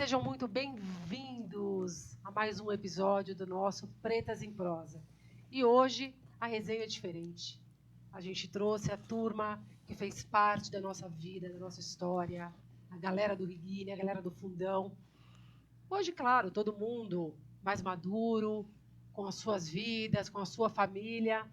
sejam muito bem-vindos a mais um episódio do nosso Pretas em Prosa. E hoje a resenha é diferente. A gente trouxe a turma que fez parte da nossa vida, da nossa história, a galera do Riguini, a galera do Fundão. Hoje, claro, todo mundo mais maduro, com as suas vidas, com a sua família,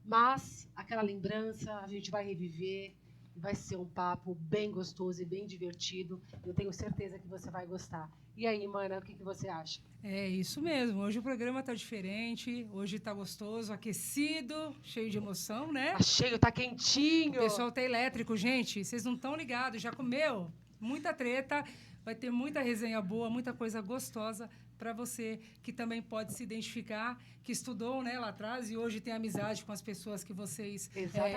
mas aquela lembrança a gente vai reviver. Vai ser um papo bem gostoso e bem divertido. Eu tenho certeza que você vai gostar. E aí, mana, o que você acha? É isso mesmo. Hoje o programa tá diferente. Hoje tá gostoso, aquecido, cheio de emoção, né? Tá cheio, tá quentinho. O pessoal tá elétrico, gente. Vocês não estão ligados. Já comeu? Muita treta. Vai ter muita resenha boa, muita coisa gostosa para você que também pode se identificar, que estudou, né, lá atrás e hoje tem amizade com as pessoas que vocês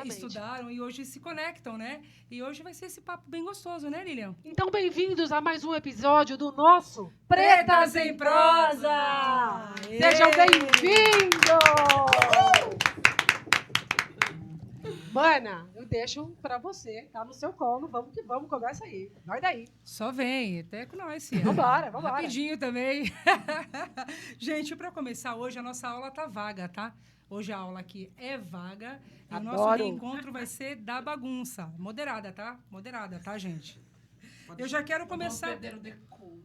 estudaram e hoje se conectam, né? E hoje vai ser esse papo bem gostoso, né, Lilian? Então, bem-vindos a mais um episódio do nosso Pretas em Prosa! Sejam bem-vindos! Mana, eu deixo pra você, tá no seu colo, vamos que vamos, começa aí, vai daí. Só vem, até com nós, sim. Vambora. Rapidinho também. Gente, pra começar hoje, a nossa aula tá vaga, tá? Hoje a aula aqui é vaga e o nosso reencontro vai ser da bagunça. Moderada, tá, gente? Eu já quero começar...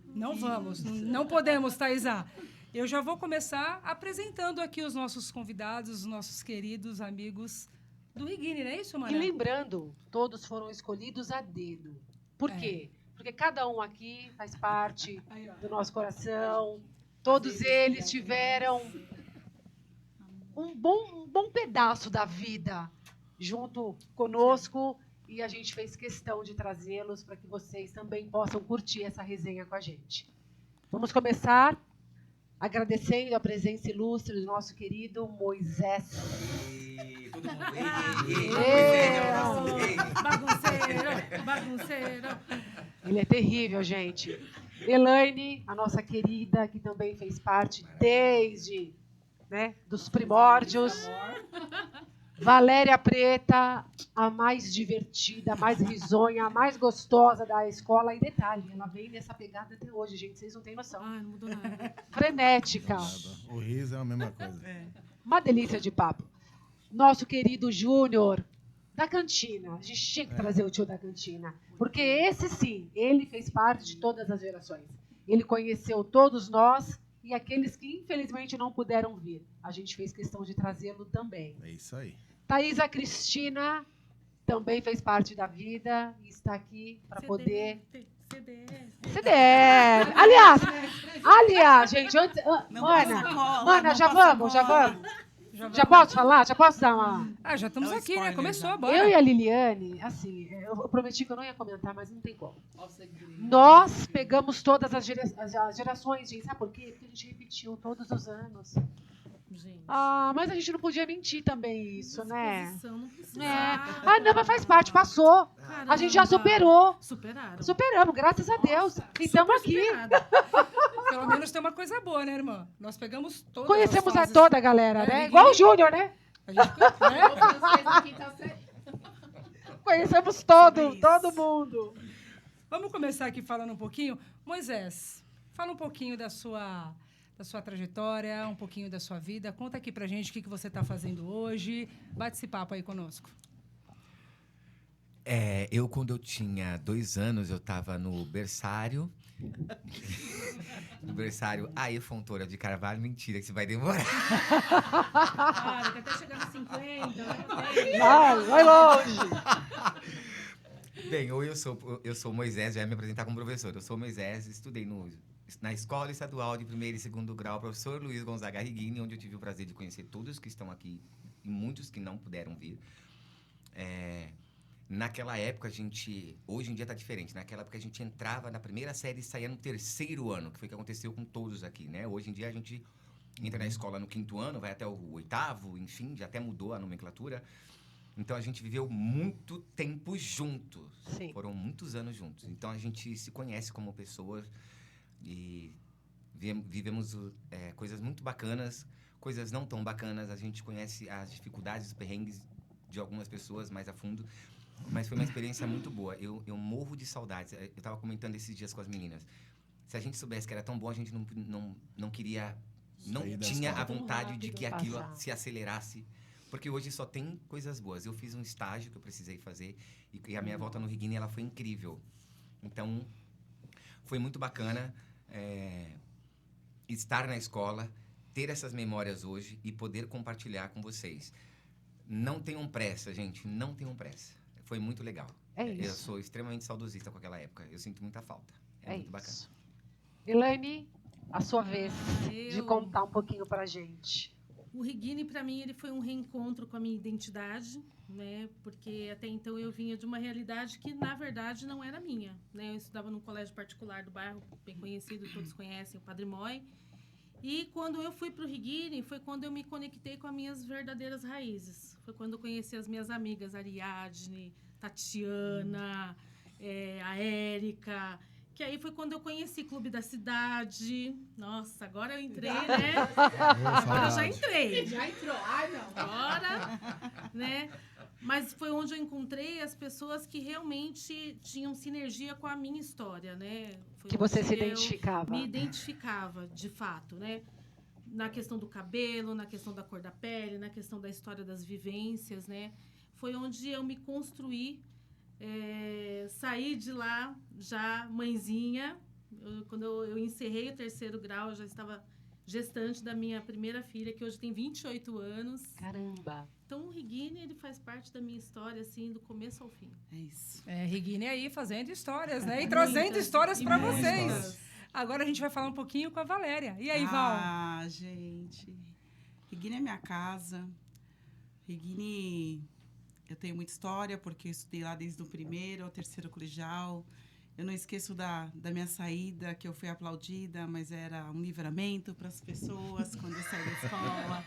Não vamos, não podemos, Thaisa. Eu já vou começar apresentando aqui os nossos convidados, os nossos queridos amigos do Riguini, não é isso, Mané? E lembrando, todos foram escolhidos a dedo. Por quê? Porque cada um aqui faz parte do nosso coração. Todos eles tiveram um bom pedaço da vida junto conosco e a gente fez questão de trazê-los para que vocês também possam curtir essa resenha com a gente. Vamos começar agradecendo a presença ilustre do nosso querido Moisés. Todo mundo. Bagunceiro. Ele é terrível, gente. Elaine, a nossa querida, que também fez parte desde, né, dos primórdios. Valéria Preta, a mais divertida, a mais risonha, a mais gostosa da escola. E detalhe, ela vem nessa pegada até hoje, gente. Vocês não têm noção. Não mudou nada. Frenética. O riso é a mesma coisa. Uma delícia de papo. Nosso querido Júnior, da cantina. A gente tinha que trazer o tio da cantina. Porque esse sim, ele fez parte de todas as gerações. Ele conheceu todos nós e aqueles que infelizmente não puderam vir. A gente fez questão de trazê-lo também. É isso aí. Thaisa Cristina também fez parte da vida e está aqui para poder... CDR. Aliás, gente, antes... Mana, já vamos. Já posso falar? Já posso dar uma... Já estamos aqui, né? Começou, bora. Eu e a Liliane, assim, eu prometi que eu não ia comentar, mas não tem como. Nós pegamos todas as gerações, gente. Sabe por quê? Porque a gente repetiu todos os anos. Gente. Mas a gente não podia mentir também isso, né? Não precisa. Não, mas faz parte, passou. Caramba. A gente já superou. Superaram. Superamos, graças a Deus. E estamos aqui. Pelo menos tem uma coisa boa, né, irmã? Nós pegamos todas Conhecemos as fases. toda a galera, né? É, Igual o Júnior, né? A gente, né? Conhecemos todo mundo. Vamos começar aqui falando um pouquinho. Moisés, fala um pouquinho da sua trajetória, um pouquinho da sua vida. Conta aqui pra gente o que você está fazendo hoje. Bate esse papo aí conosco. Quando eu tinha 2 anos, eu estava no berçário. No berçário Aê Fontoura de Carvalho. Mentira, que você vai demorar. Que até chegar nos 50. Vai longe. Bem, eu sou Moisés, já ia me apresentar como professor. Eu sou Moisés, estudei na Escola Estadual de 1º e 2º grau, professor Luiz Gonzaga Riguini, onde eu tive o prazer de conhecer todos que estão aqui e muitos que não puderam vir. Naquela época, hoje em dia está diferente. Naquela época, a gente entrava na primeira série e saía no 3º ano, que foi o que aconteceu com todos aqui, né? Hoje em dia, a gente entra na escola no 5º ano, vai até o 8º, enfim, já até mudou a nomenclatura. Então, a gente viveu muito tempo juntos. Sim. Foram muitos anos juntos. Então, a gente se conhece como pessoas e vivemos coisas muito bacanas, coisas não tão bacanas. A gente conhece as dificuldades, os perrengues de algumas pessoas mais a fundo. Mas foi uma experiência muito boa. Eu morro de saudades. Eu estava comentando esses dias com as meninas. se a gente soubesse que era tão bom, a gente não queria... Não Sair da tinha a escola. vontade de que aquilo Passar. se acelerasse. Porque hoje só tem coisas boas. Eu fiz um estágio que eu precisei fazer e a minha volta no Reguine, ela foi incrível. Então, foi muito bacana estar na escola, ter essas memórias hoje e poder compartilhar com vocês. Não tenham pressa, gente. Não tenham pressa. Foi muito legal. É Eu isso. sou extremamente saudosista com aquela época. Eu sinto muita falta. É muito bacana. isso. Elaine, a sua vez de Eu- contar um pouquinho pra gente. O Reguine, para mim, ele foi um reencontro com a minha identidade, né? Porque até então eu vinha de uma realidade que, na verdade, não era minha, né? Eu estudava num colégio particular do bairro, bem conhecido, todos conhecem, o Padre Mói. E quando eu fui para o Reguine, foi quando eu me conectei com as minhas verdadeiras raízes. Foi quando eu conheci as minhas amigas, Ariadne, Tatiana, a Érica. Que aí foi quando eu conheci Clube da Cidade. Nossa, agora eu entrei, né? Agora eu já entrei. Já entrou. Ai, não. Agora, né? Mas foi onde eu encontrei as pessoas que realmente tinham sinergia com a minha história, né? Foi Que você onde se eu identificava. me identificava, de fato, né? Na questão do cabelo, na questão da cor da pele, na questão da história das vivências, né? Foi onde eu me construí, saí de lá já mãezinha. Quando eu encerrei o 3º grau, eu já estava gestante da minha primeira filha, que hoje tem 28 anos. Caramba. Então, o Reguine, ele faz parte da minha história, assim, do começo ao fim. É isso. Reguine aí fazendo histórias, né? E trazendo Muitas, histórias e para muitas. vocês. Agora a gente vai falar um pouquinho com a Valéria. E aí, Val? Ah, gente. Reguine é minha casa. Reguine, eu tenho muita história, porque eu estudei lá desde o 1º ao 3º colegial. Eu não esqueço da minha saída, que eu fui aplaudida, mas era um livramento para as pessoas quando eu saí da escola,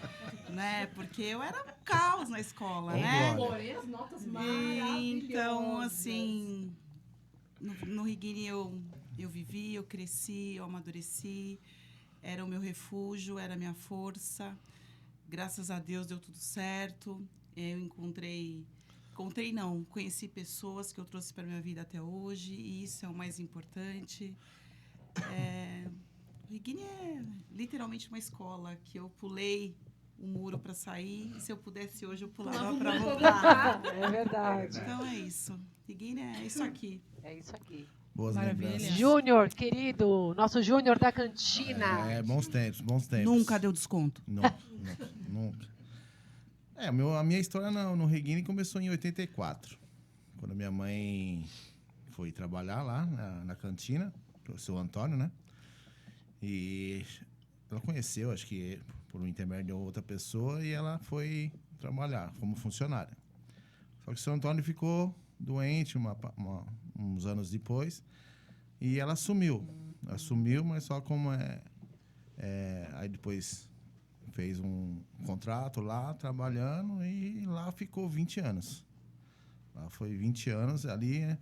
né? Porque eu era um caos na escola, Ô, né? Glória. Porém, as notas maravilhosas. Então, assim, no Reguine eu vivi, eu cresci, eu amadureci, era o meu refúgio, era a minha força. Graças a Deus deu tudo certo. Eu conheci pessoas que eu trouxe para minha vida até hoje, e isso é o mais importante. O Reguine é literalmente uma escola que eu pulei o muro para sair, e se eu pudesse hoje eu pulava para voltar. É verdade. Então é isso. Reguine é isso aqui. É isso aqui. Boas Maravilha. lembranças. Júnior, querido, nosso Júnior da cantina. Bons tempos, bons tempos. Nunca deu desconto. Nunca. A minha história no Reguine começou em 84. Quando minha mãe foi trabalhar lá na cantina, o seu Antônio, né? E ela conheceu, acho que por um intermédio de outra pessoa, e ela foi trabalhar como funcionária. Só que o seu Antônio ficou doente uns anos depois, e ela assumiu. Assumiu, mas só como aí depois fez um contrato lá, trabalhando, e lá ficou 20 anos. Lá foi 20 anos, ali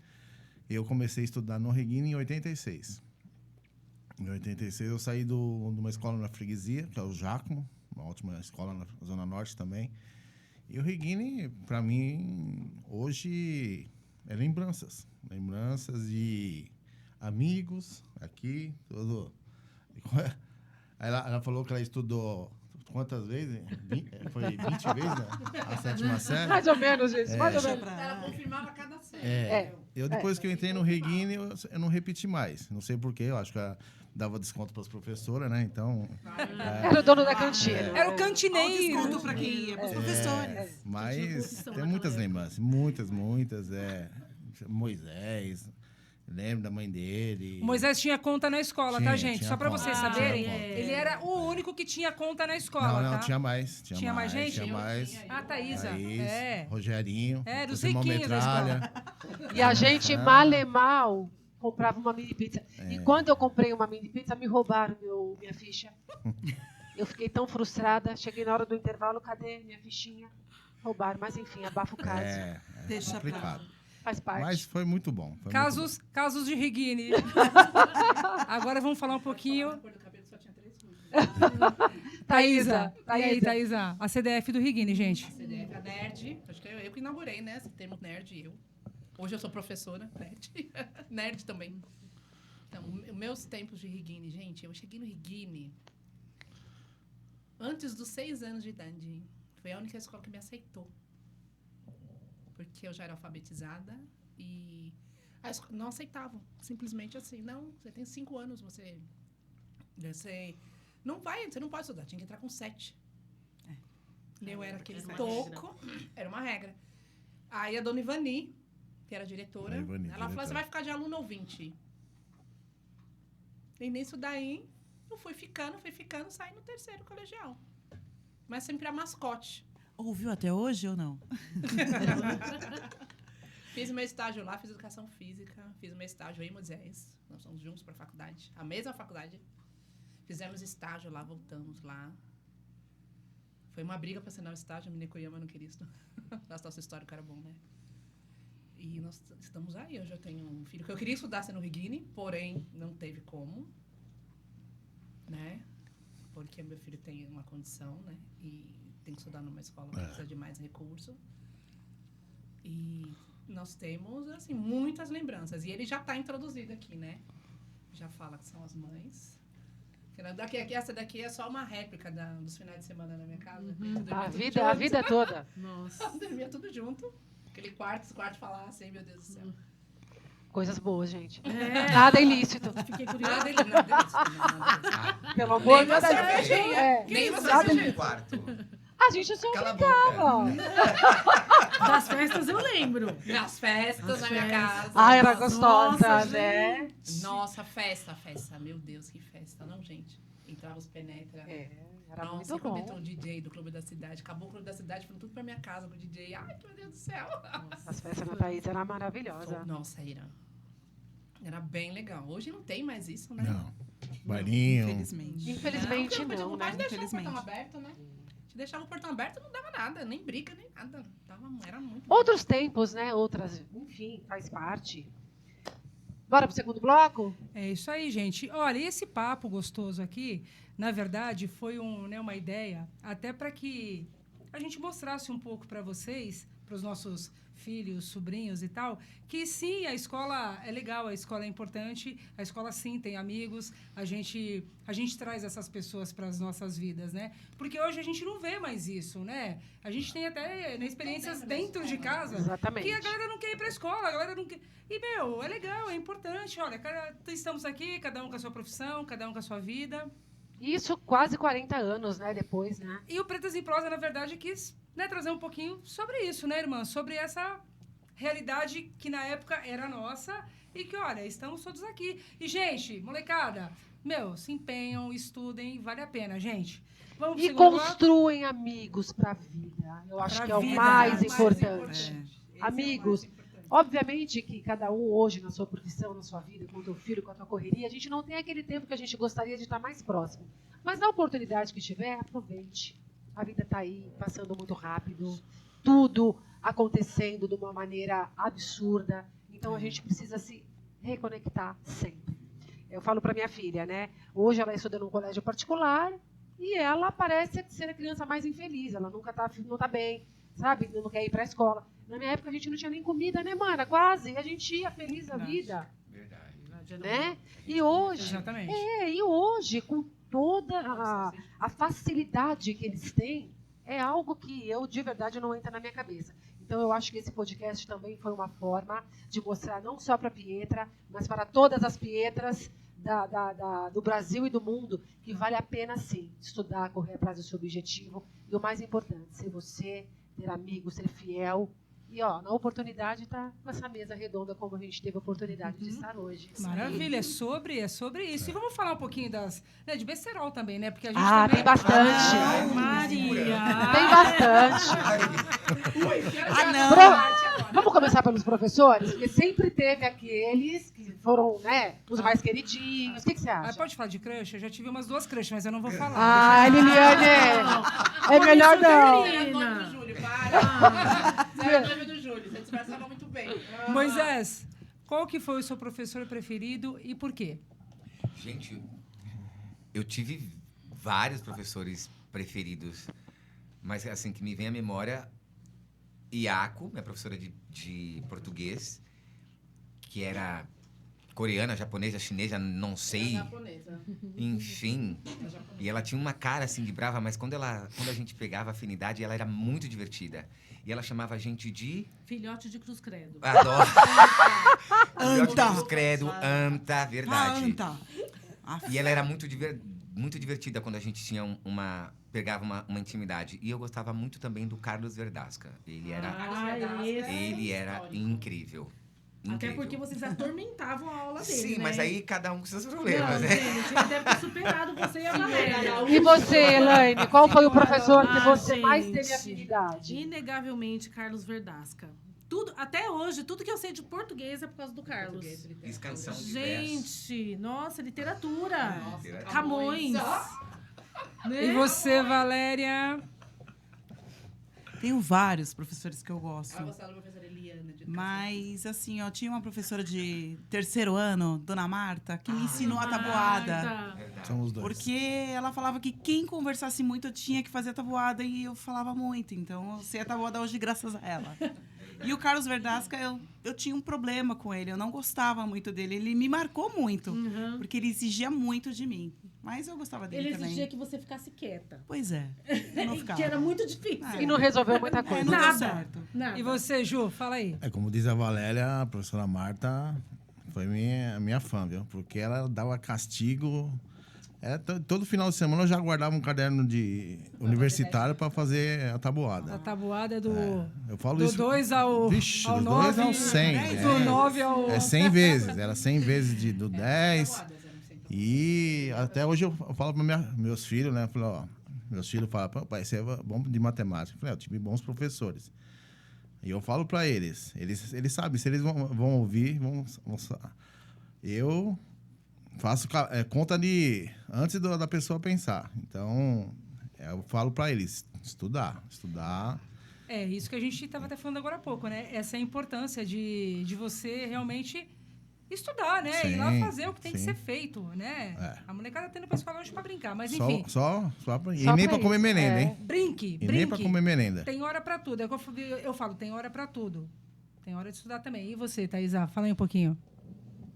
eu comecei a estudar no Reguine em 86. Em 86 eu saí de uma escola na freguesia, que é o Giacomo, uma ótima escola na Zona Norte também. E o Reguine, para mim, hoje é lembranças. Lembranças de amigos aqui, tudo. Aí ela falou que ela estudou quantas vezes? Foi 20 vezes, né? A 7ª série. Mais ou menos, gente. Mais ou Deixa menos. pra... Ela confirmava cada série. Eu, depois que eu entrei no Reguine, eu não repeti mais. Não sei porquê, eu acho que ela dava desconto para as professoras, né? Então, Era o dono da cantina. Era o Olha o cantineiro. desconto para quem ia, para os professores. mas tem muitas lembranças. Muitas. Moisés, lembro da mãe dele. Moisés tinha conta na escola, tá, gente? Tinha Só pra conta, vocês tinha saberem, conta. ele era o único que tinha conta na escola, Não, tá? tinha mais. Tinha mais gente? Tinha mais. Ah, Thaísa. Thaís, Rogerinho. Era os o irmão riquinhos da Metralha. E a gente, mal e mal, comprava uma mini pizza. E quando eu comprei uma mini pizza, me roubaram minha ficha. Eu fiquei tão frustrada. Cheguei na hora do intervalo, cadê minha fichinha? Roubaram. Mas enfim, abafa o caso. Deixa pra lá. complicado. Faz parte. Mas foi muito bom. Foi Casos de Reguine. Agora vamos falar um pouquinho. A cor do cabelo só tinha 3 ruas. Thaísa. E aí, Thaísa? A CDF do Reguine, gente. CDF, a nerd, acho que eu que inaugurei, né? Esse termo nerd, eu. Hoje eu sou professora, nerd. Nerd também. Então, os meus tempos de Reguine, gente, eu cheguei no Reguine antes dos 6 anos de idade. Foi a única escola que me aceitou. Porque eu já era alfabetizada e não aceitavam. Simplesmente assim, não, você tem 5 anos, você não pode estudar, tinha que entrar com 7. Eu era aquele toco, era uma regra. Aí a dona Ivani, que era diretora, ela falou, você vai ficar de aluno ouvinte. E nisso daí, eu fui ficando, saí no 3º colegial. Mas sempre a mascote. Ouviu até hoje ou não? Fiz meu estágio lá, fiz educação física, fiz meu estágio em Moisés. Nós fomos juntos para a faculdade, a mesma faculdade. Fizemos estágio lá, voltamos lá. Foi uma briga para assinar o estágio, a menina Koyama não queria isso. Nosso histórico era bom, né? E nós estamos aí. Eu já tenho um filho que eu queria estudar no Reguine, porém não teve como, né? Porque meu filho tem uma condição, né? E tem que estudar numa escola que precisa de mais recurso. E nós temos, assim, muitas lembranças. E ele já está introduzido aqui, né? Já fala que são as mães. Essa daqui é só uma réplica dos finais de semana na minha casa. A vida toda. Nossa. Dormia tudo junto. Aquele quarto falassem, meu Deus do céu. Coisas boas, gente. É. Nada ilícito. Fiquei curiosa. Nada ilícito. Pelo amor de Nem uma Deus. cervejinha. Nem uma nada cervejinha. No quarto. A gente só Cala a brincava. boca. Das festas eu lembro. As festas na minha casa. Ah, era gostosa, Nossa, né? Nossa, festa. Meu Deus, que festa. Não, gente. Entrava os penetra. Era Nossa, muito quando bom. entrou o DJ do Clube da Cidade. Acabou o Clube da Cidade, foram tudo pra minha casa com o DJ. Ai, meu Deus do céu. As festas na Thaís eram maravilhosas. Nossa, era bem legal. Hoje não tem mais isso, né? Não. Bailinho. Infelizmente. Infelizmente porque não, o né? pai deixava o Infelizmente. portão aberto, né? Se deixava o portão aberto, não dava nada. Nem briga, nem nada. Era muito Outros tempos, né? Outras, enfim, faz parte. Bora pro segundo bloco? É isso aí, gente. Olha, esse papo gostoso aqui, na verdade, foi uma ideia até para que a gente mostrasse um pouco para vocês, para os nossos filhos, sobrinhos e tal, que sim, a escola é legal, a escola é importante, a escola sim tem amigos, a gente traz essas pessoas para as nossas vidas, né? Porque hoje a gente não vê mais isso, né? A gente tem até experiências dentro de casa Exatamente. que a galera não quer ir para a escola, a galera não quer... E, é legal, é importante. Olha, estamos aqui, cada um com a sua profissão, cada um com a sua vida. Isso quase 40 anos, né? Depois, né? E o Pretas em Prosa, na verdade, quis trazer um pouquinho sobre isso, né, irmã? Sobre essa realidade que na época era nossa e que, olha, estamos todos aqui. E, gente, molecada, se empenham, estudem, vale a pena, gente. Vamos pro E segundo bloco? construem amigos para a vida. Eu acho Pra que é o vida, mais né? importante. Esse Amigos. é o mais importante. Obviamente que cada um hoje, na sua profissão, na sua vida, com o teu filho, com a tua correria, a gente não tem aquele tempo que a gente gostaria de estar mais próximo. Mas na oportunidade que tiver, aproveite. A vida está aí, passando muito rápido. Tudo acontecendo de uma maneira absurda. Então a gente precisa se reconectar sempre. Eu falo para minha filha, né? Hoje ela estuda num colégio particular e ela parece ser a criança mais infeliz. Ela nunca não tá bem, sabe? Não quer ir para a escola. Na minha época a gente não tinha nem comida, né, mana? Quase. E a gente ia feliz da vida, Verdade. né? E hoje, Exatamente. e hoje, com toda a facilidade que eles têm, é algo que eu, de verdade, não entra na minha cabeça. Então, eu acho que esse podcast também foi uma forma de mostrar não só para a Pietra, mas para todas as Pietras do Brasil e do mundo, que vale a pena, sim, estudar, correr atrás do seu objetivo. E o mais importante, ser você, ter amigos, ser fiel. E, na oportunidade, está com essa mesa redonda, como a gente teve a oportunidade de estar hoje. Maravilha, é sobre isso. E vamos falar um pouquinho de besterol também, né? Porque a gente Ah, também... tem bastante. Ai, Maria. Tem bastante. Vamos começar pelos professores? Porque sempre teve aqueles que foram, né, os mais queridinhos. O que você acha? Pode falar de crush? Eu já tive umas 2 crushes, mas eu não vou falar. Ah, Liliane, é melhor não. Você era noiva do Júlio, para. Você era noiva do Júlio, você disfarçava muito bem. Moisés, qual que foi o seu professor preferido e por quê? Gente, eu tive vários professores preferidos, mas assim, que me vem à memória, Iaco, minha professora de português, que era coreana, japonesa, chinesa, não sei. Japonesa. Enfim. E ela tinha uma cara assim de brava, mas quando a gente pegava afinidade, ela era muito divertida. E ela chamava a gente de... Filhote de Cruz Credo. Adoro. Anta. Cruz Credo, Anta, verdade. Anta. E ela era muito divertida quando a gente tinha pegava uma intimidade. E eu gostava muito também do Carlos Verdasca. Ele era incrível. Até Incrível. porque vocês atormentavam a aula dele, Sim, né? mas aí cada um com seus problemas, Não, né? gente, ele deve ter superado você e a Valéria. E você, Elaine, qual foi o professor que você gente. mais teve afinidade? Inegavelmente, Carlos Verdasca. Até hoje, tudo que eu sei de português é por causa do Carlos. Fiz canção de verso. Gente, nossa, literatura. Literatura. Camões. E você, Valéria? Tenho vários professores que eu gosto. Eu gostava da professora Eliana de educação. Mas, assim, eu tinha uma professora de terceiro ano, Dona Marta, que me ensinou a tabuada. Marta. Verdade. Somos dois. Porque ela falava que quem conversasse muito eu tinha que fazer a tabuada e eu falava muito. Então, eu sei a tabuada hoje graças a ela. E o Carlos Verdasca, eu tinha um problema com ele. Eu não gostava muito dele. Ele me marcou muito. Uhum. Porque ele exigia muito de mim. Mas eu gostava dele Ele também. exigia que você ficasse quieta. Pois é. Eu não ficava. Que era muito difícil. E não resolveu muita coisa. Não deu Nada. certo. Nada. E você, Ju? Fala aí. Como diz a Valéria, a professora Marta foi minha fã, viu? Porque ela dava castigo. Todo final de semana eu já guardava um caderno de universitário para fazer a tabuada. A tabuada Eu falo do isso. 2 ao, Vixe, ao do 9. 2 ao 100. Do 9 ao... É 100 vezes. Era 100 vezes do 10. Tabuadas eram sempre. E até hoje eu falo para meus filhos, né? Eu falo, ó, meus filhos falam, pai, você é bom de matemática. Eu falei, eu tive bons professores. E eu falo para eles sabem, se eles vão ouvir, eu faço conta de antes da pessoa pensar. Então, eu falo para eles, estudar. É, isso que a gente estava até falando agora há pouco, né? Essa é a importância de você realmente estudar, né? Sim, Ir lá fazer o que tem que sim. ser feito, né? É. A molecada tá indo pra escola hoje pra brincar, mas Só, enfim, só pra, e Só nem pra para comer isso, merenda, é. hein? brinque. E nem para comer merenda. Tem hora pra tudo. É o que eu falo, tem hora pra tudo. Tem hora de estudar também. E você, Thaisa? Fala aí um pouquinho.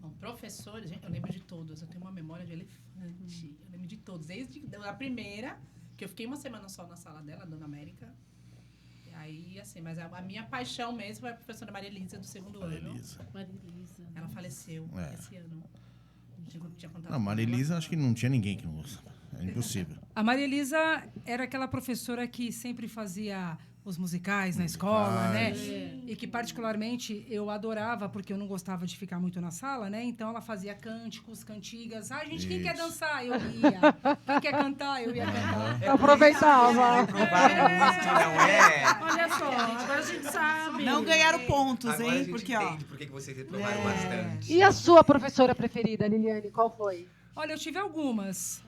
Bom, professores, gente, eu lembro de todos. Eu tenho uma memória de elefante. Eu lembro de todos. Desde a primeira, que eu fiquei uma semana só na sala dela, Dona América. E aí, assim, mas a minha paixão mesmo foi a professora Maria Elisa, do segundo ano. Elisa. Marilisa. Ela faleceu É. esse ano. Tinha contato Não, com Maria ela. Elisa, acho que não tinha ninguém que não gostava. É impossível. A Maria Elisa era aquela professora que sempre fazia os musicais na escola, né? E que particularmente eu adorava, porque eu não gostava de ficar muito na sala, né? Então ela fazia cânticos, cantigas. Ah, gente, quem quer Isso. dançar? Eu ia. Quem quer cantar? Eu ia cantar. Eu aproveitava. Não é? Olha só, agora a gente sabe. Não ganharam pontos, Agora a hein? gente Porque, ó. entende por que vocês reprovaram bastante. E a sua professora preferida, Liliane, qual foi? Olha, eu tive algumas,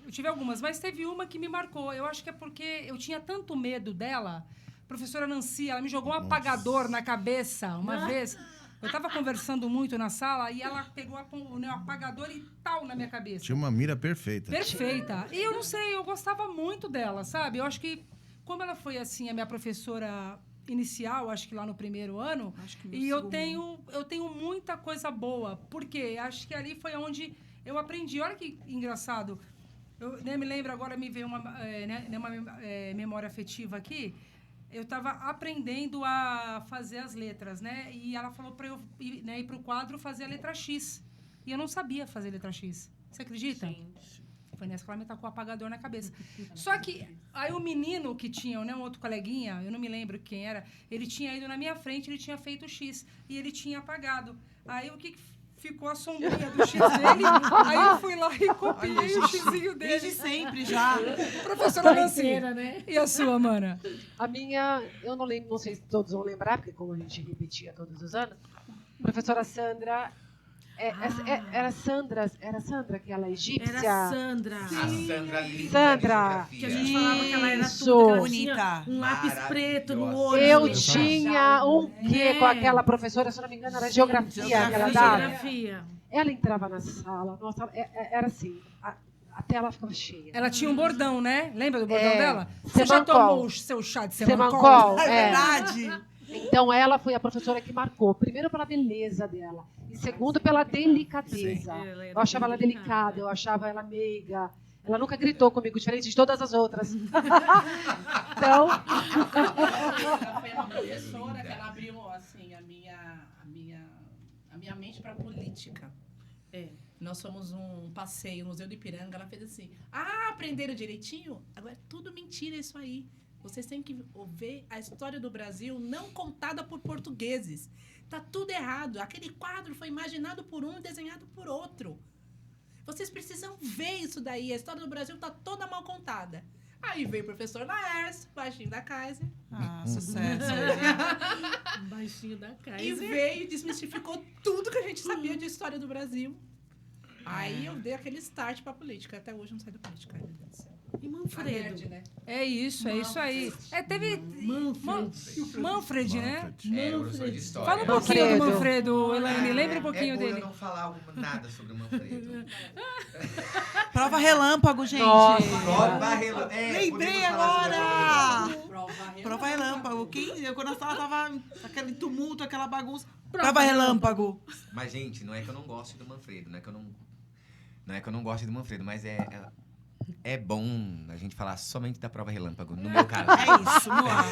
mas teve uma que me marcou. Eu acho que é porque eu tinha tanto medo dela. A professora Nancy, ela me jogou um apagador na cabeça uma vez. Eu estava conversando muito na sala e ela pegou o apagador e tal na minha cabeça. Tinha uma mira perfeita. Perfeita. E eu não sei, eu gostava muito dela, sabe? Eu acho que, como ela foi, assim, a minha professora inicial, acho que lá no primeiro ano, Acho que meu e eu segundo. tenho muita coisa boa. Por quê? Acho que ali foi onde eu aprendi. Olha que engraçado. Eu me lembro agora, me veio uma memória afetiva aqui. Eu estava aprendendo a fazer as letras, né? E ela falou para eu ir para o quadro fazer a letra X. E eu não sabia fazer a letra X. Você acredita? Gente. Foi nessa que ela me tacou o apagador na cabeça. Só que aí o menino que tinha, né, um outro coleguinha, eu não me lembro quem era, ele tinha ido na minha frente, ele tinha feito X. E ele tinha apagado. Aí o que ficou a sombrinha do X dele? Aí eu fui lá e copiei o Xzinho dele. Desde sempre já. Professora Nancy. Inteira, né? E a sua, mana? A minha, eu não lembro, não sei se todos vão lembrar, porque como a gente repetia todos os anos, professora Sandra, era Sandra, aquela egípcia. Era Sandra. A Sandra linda Sandra. de Que a geografia. gente falava que ela era Isso. tudo, que ela Bonita. tinha um lápis preto no olho. Eu né? tinha um quê com aquela professora, se eu não me engano, era geografia que ela dava. Geografia. Ela entrava na sala, nossa, era assim, a tela ficava cheia. Ela tinha um bordão, né? Lembra do bordão dela? Você já Semancol. tomou o seu chá de Semancol? Semancol, É verdade. Então ela foi a professora que marcou, primeiro pela beleza dela E segundo, pela delicadeza. Ela era Eu achava ela delicada. delicada, eu achava ela meiga. Ela nunca gritou comigo, diferente de todas as outras. Então, Ela foi uma professora que ela abriu assim, a minha mente para política. É. Nós fomos um passeio no Museu do Ipiranga, ela fez assim: aprenderam direitinho? Agora é tudo mentira isso aí. Vocês têm que ver a história do Brasil não contada por portugueses. Tá tudo errado. Aquele quadro foi imaginado por um e desenhado por outro. Vocês precisam ver isso daí. A história do Brasil tá toda mal contada. Aí veio o professor Laércio, baixinho da Kaiser, Sucesso. Baixinho da casa. e veio e desmistificou tudo que a gente sabia de história do Brasil. Aí eu dei aquele start pra política. Até hoje eu não saio da política. Ai, meu Deus do céu. E A Manfredo? nerd, né? É isso aí. Teve Manfred, né? É, professor de história. Fala um pouquinho do Manfredo. Manfredo, Elaine. Lembra um pouquinho é bom dele. eu não falar nada sobre o Manfredo. Prova relâmpago, gente. Nossa. Prova relâmpago. Lembrei podemos falar sobre a agora! Prova Prova relâmpago. Quando a sala tava aquele tumulto, aquela bagunça. Prova relâmpago. Mas, gente, não é que eu não goste do Manfredo, não é que eu não goste do Manfredo, mas é bom a gente falar somente da prova relâmpago, no meu caso. É isso, Moá.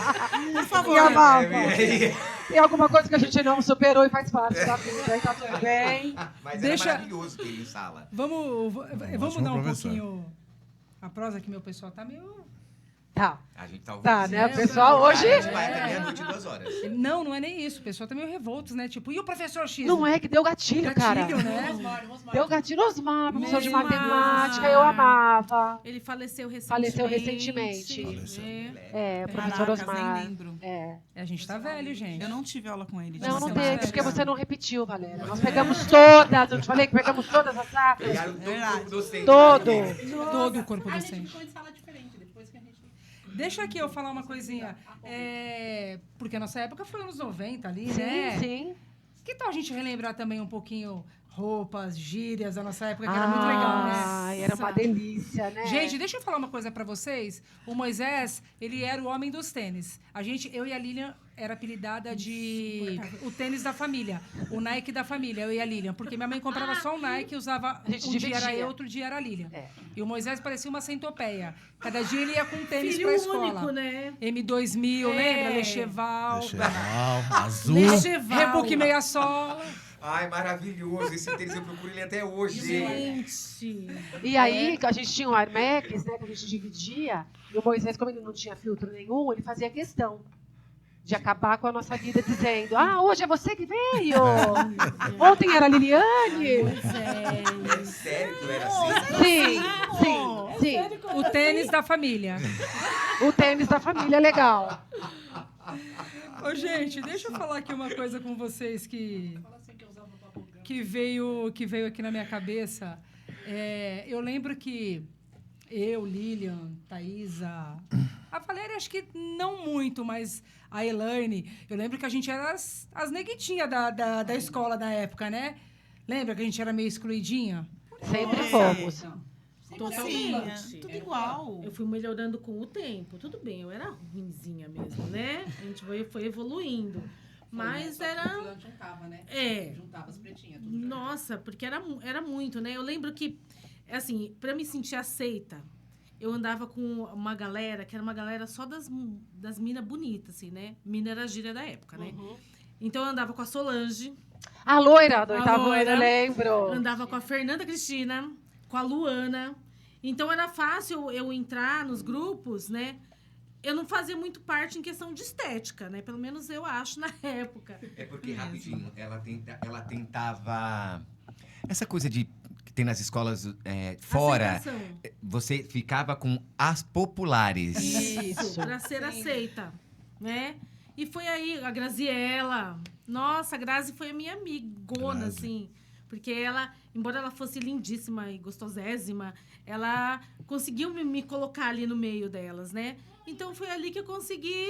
Por favor. E amava. É, Tem alguma coisa que a gente não superou e faz parte da vida, aí tá tudo bem. mas Deixa- era maravilhoso ter ele em sala. Vamos ótimo mudar um professor. pouquinho a prosa, que meu pessoal tá meio... Tá, A gente tá ouvindo. tá, né? O É, pessoal hoje... A gente vai até meia-noite, 2 horas. Não é nem isso. O pessoal tá meio revoltos, né? Tipo, e o professor X? Não é que deu gatilho, cara. Gatilho, né? Deu gatilho. Osmar, professor de Mesmo. matemática, eu amava. Ele faleceu Faleceu recentemente. Faleceu. É, o professor Caracas, Osmar. nem lembro. É. A gente tá velho, gente. Eu não tive aula com ele. Não, não Você teve, não porque teve. você não repetiu, Valéria. Nós pegamos todas, eu te falei que pegamos todas as safras. Pegaram todo o Verdade. grupo docente. Todo. Todo o corpo A gente docente. ficou em sala diferente depois que a gente... Deixa aqui eu falar uma coisinha. Porque a nossa época foi anos 90 ali, Sim, né? sim. Que tal a gente relembrar também um pouquinho roupas, gírias da nossa época, que era muito legal, né? Ai, era uma delícia, né? Gente, deixa eu falar uma coisa pra vocês. O Moisés, ele era o homem dos tênis. Eu e a Lilian era apelidada de o tênis da família, o Nike da família, eu e a Lilian, porque minha mãe comprava só o Nike e usava, A gente um dia era dividia. eu, outro dia era a Lilian. É. E o Moisés parecia uma centopeia. Cada dia ele ia com um tênis Filho pra escola. único, né? M2000, lembra? Lecheval, Cheval, azul. Lecheval. Rebook meia sola. Ai, maravilhoso. Esse tênis eu procuro ele até hoje. Gente. E aí, a gente tinha um Air Max, né, que a gente dividia, e o Moisés, como ele não tinha filtro nenhum, ele fazia questão de acabar com a nossa vida dizendo: hoje é você que veio! Ontem era a Liliane! É sério que eu era assim? Sim. O tênis da família. O tênis da família é legal. Ô, gente, deixa eu falar aqui uma coisa com vocês que Fala assim que eu usava babugão. veio aqui na minha cabeça. Eu lembro que eu, Lilian, Thaisa, a Valéria acho que não muito, mas a Elaine, eu lembro que a gente era as neguitinhas da escola da época, né? Lembra que a gente era meio excluidinha? Sempre fomos. Totalmente. Tudo igual. Eu fui melhorando com o tempo. Tudo bem, eu era ruinzinha mesmo, né? A gente foi evoluindo. Mas Só que era... o fulano juntava, né? É. Juntava as pretinhas. Tudo junto. Nossa, porque era muito, né? Eu lembro que, assim, pra me sentir aceita, eu andava com uma galera, que era uma galera só das minas bonitas, assim, né? Mina era a gíria da época, né? Então eu andava com a Solange, A loira do A oitavo ano, loira. eu lembro. andava com a Fernanda Cristina, com a Luana. Então era fácil eu entrar nos grupos, né? Eu não fazia muito parte em questão de estética, né? Pelo menos eu acho na época. É porque, rapidinho, ela tentava... Essa coisa que tem nas escolas fora, Aceitação. você ficava com as populares. Isso, para ser aceita, né? E foi aí a Graziella. Nossa, a Grazi foi a minha amigona, Grazi. assim. Porque ela, embora ela fosse lindíssima e gostosésima, ela conseguiu me colocar ali no meio delas, né? Então foi ali que eu consegui.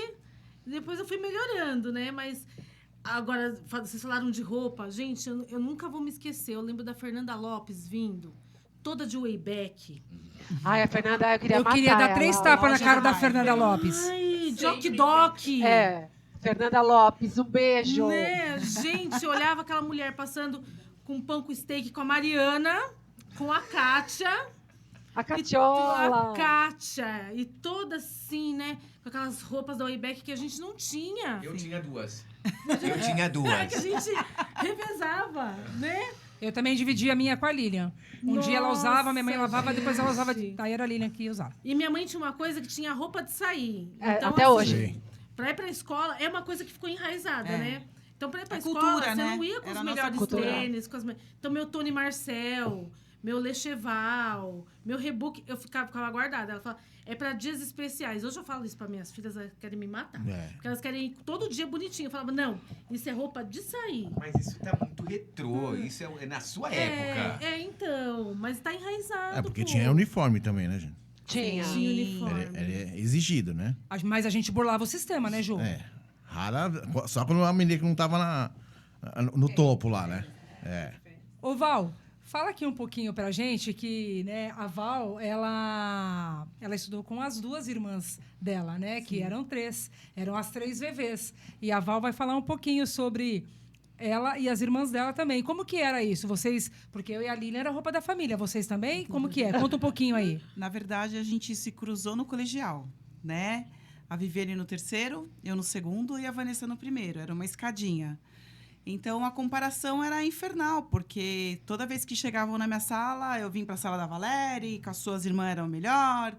Depois eu fui melhorando, né? Mas agora, vocês falaram de roupa. Gente, eu nunca vou me esquecer. Eu lembro da Fernanda Lopes vindo, toda de Wayback. Ai, a Fernanda, eu queria Eu matar queria dar ela. 3 tapas na Loja cara da da Fernanda Barbie. Lopes. Ai, Jock Sempre Doc. É, Fernanda Lopes, um beijo. Né? Gente, eu olhava aquela mulher passando com pão com steak com a Mariana, com a Kátia. A A Catiola. Kátia. E toda assim, né? Com aquelas roupas da Wayback que a gente não tinha. Eu tinha duas. Eu tinha É, duas. que a gente revezava, né? Eu também dividi a minha com a Lilian. Um dia ela usava, minha mãe Nossa, lavava, depois ela usava. gente. Aí era a Lilian que usava. E minha mãe tinha uma coisa que tinha roupa de sair. É, Então, até assim, hoje. Sim. Pra ir pra escola é uma coisa que ficou enraizada, É. né? Então, pra ir pra É escola, cultura, você né? não ia com Era os a nossa melhores cultura. tênis. Então, meu Tony Marcel, meu Lecheval, meu Rebook, eu ficava guardada. Ela fala, é pra dias especiais. Hoje eu falo isso pra minhas filhas, elas querem me matar. É. Porque elas querem ir todo dia bonitinho. Eu falava, não, isso é roupa de sair. Mas isso tá muito retrô. Isso é na sua época. Então, mas tá enraizado. É, porque pô. tinha uniforme também, né, gente? Tinha. Tinha Sim. uniforme. Era exigido, né? Mas a gente burlava o sistema, né, Ju? É. Rara, só quando a menina que não tava no topo lá, né? É. Ô, Val, fala aqui um pouquinho pra gente que, né, a Val, ela estudou com as duas irmãs dela, né? Que eram 3. Eram as 3 VVs. E a Val vai falar um pouquinho sobre ela e as irmãs dela também. Como que era isso? Vocês... Porque eu e a Lilian era a roupa da família. Vocês também? Como que é? Conta um pouquinho aí. Na verdade, a gente se cruzou no colegial, né? A Viviane no 3º, eu no 2º e a Vanessa no 1º. Era uma escadinha. Então, a comparação era infernal, porque toda vez que chegavam na minha sala, eu vim para a sala da Valéria, com as suas irmãs eram melhor.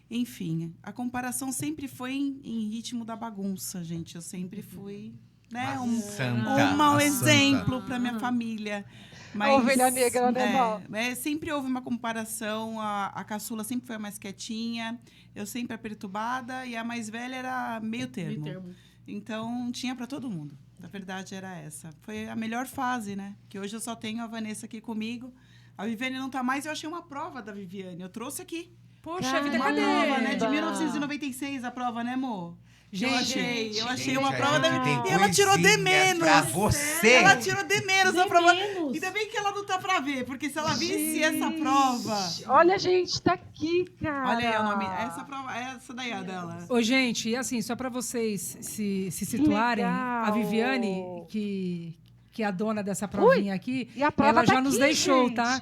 Enfim, a comparação sempre foi em ritmo da bagunça, gente. Eu sempre fui, né, um Santa. mau A exemplo para minha família. A ovelha negra, né, Val? Sempre houve uma comparação. A caçula sempre foi a mais quietinha, eu sempre a perturbada, e a mais velha era meio termo. Meio termo. Então, tinha para todo mundo. Na verdade, era essa. Foi a melhor fase, né? Que hoje eu só tenho a Vanessa aqui comigo. A Viviane não tá mais, eu achei uma prova da Viviane. Eu trouxe aqui. Poxa vida, Uma cadê? prova, né? De Caramba. 1996, a prova, né, amor? Gente, eu achei Gente, uma a prova da gente tem Viviane. E ela tirou D coisinhas menos. Pra você. Ela tirou D menos na D prova. menos. Ainda bem que ela não tá pra ver, porque se ela visse essa prova... Olha, gente, tá aqui, cara. Olha aí o nome. Essa prova, essa daí é a dela. Ô, gente, e assim, só para vocês se situarem, legal. a Viviane, que é a dona dessa provinha aqui, E a prova ela tá já nos aqui, deixou, gente. tá?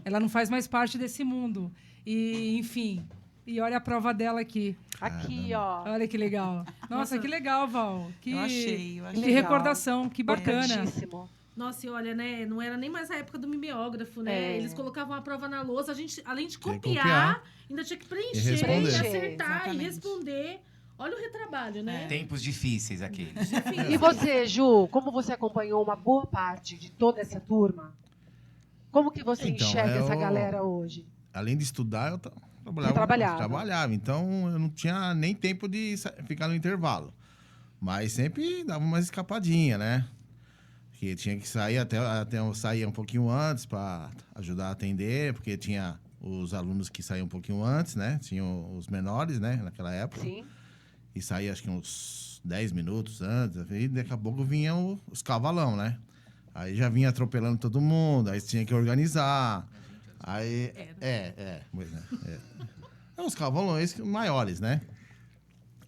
Ela não faz mais parte desse mundo. E, enfim, e olha a prova dela aqui. Aqui, ó. Olha que legal. Nossa, que legal, Val. Que, Eu achei. Que Legal. recordação, que bacana. Importantíssimo. Nossa, e olha, né? Não era nem mais a época do mimeógrafo, né? É. Eles colocavam a prova na lousa, a gente, além de Tinha que copiar, copiar. ainda tinha que E preencher, responder. e acertar e Exatamente. responder. Olha o retrabalho, né? Tempos difíceis aqueles. E você, Ju, como você acompanhou uma boa parte de toda essa turma, como que você Então, enxerga essa eu- galera hoje? Além de estudar, eu Você trabalhava. trabalhava. Então, eu não tinha nem tempo de ficar no intervalo. Mas sempre dava uma escapadinha, né? Que tinha que sair até eu sair um pouquinho antes para ajudar a atender, porque tinha os alunos que saíam um pouquinho antes, né? Tinham os menores, né? Naquela época. Sim. E saía acho que uns 10 minutos antes. E daqui a pouco vinham os cavalão, né? Aí já vinha atropelando todo mundo, aí tinha que organizar. Aí. Pois é. Os cavalões maiores, né?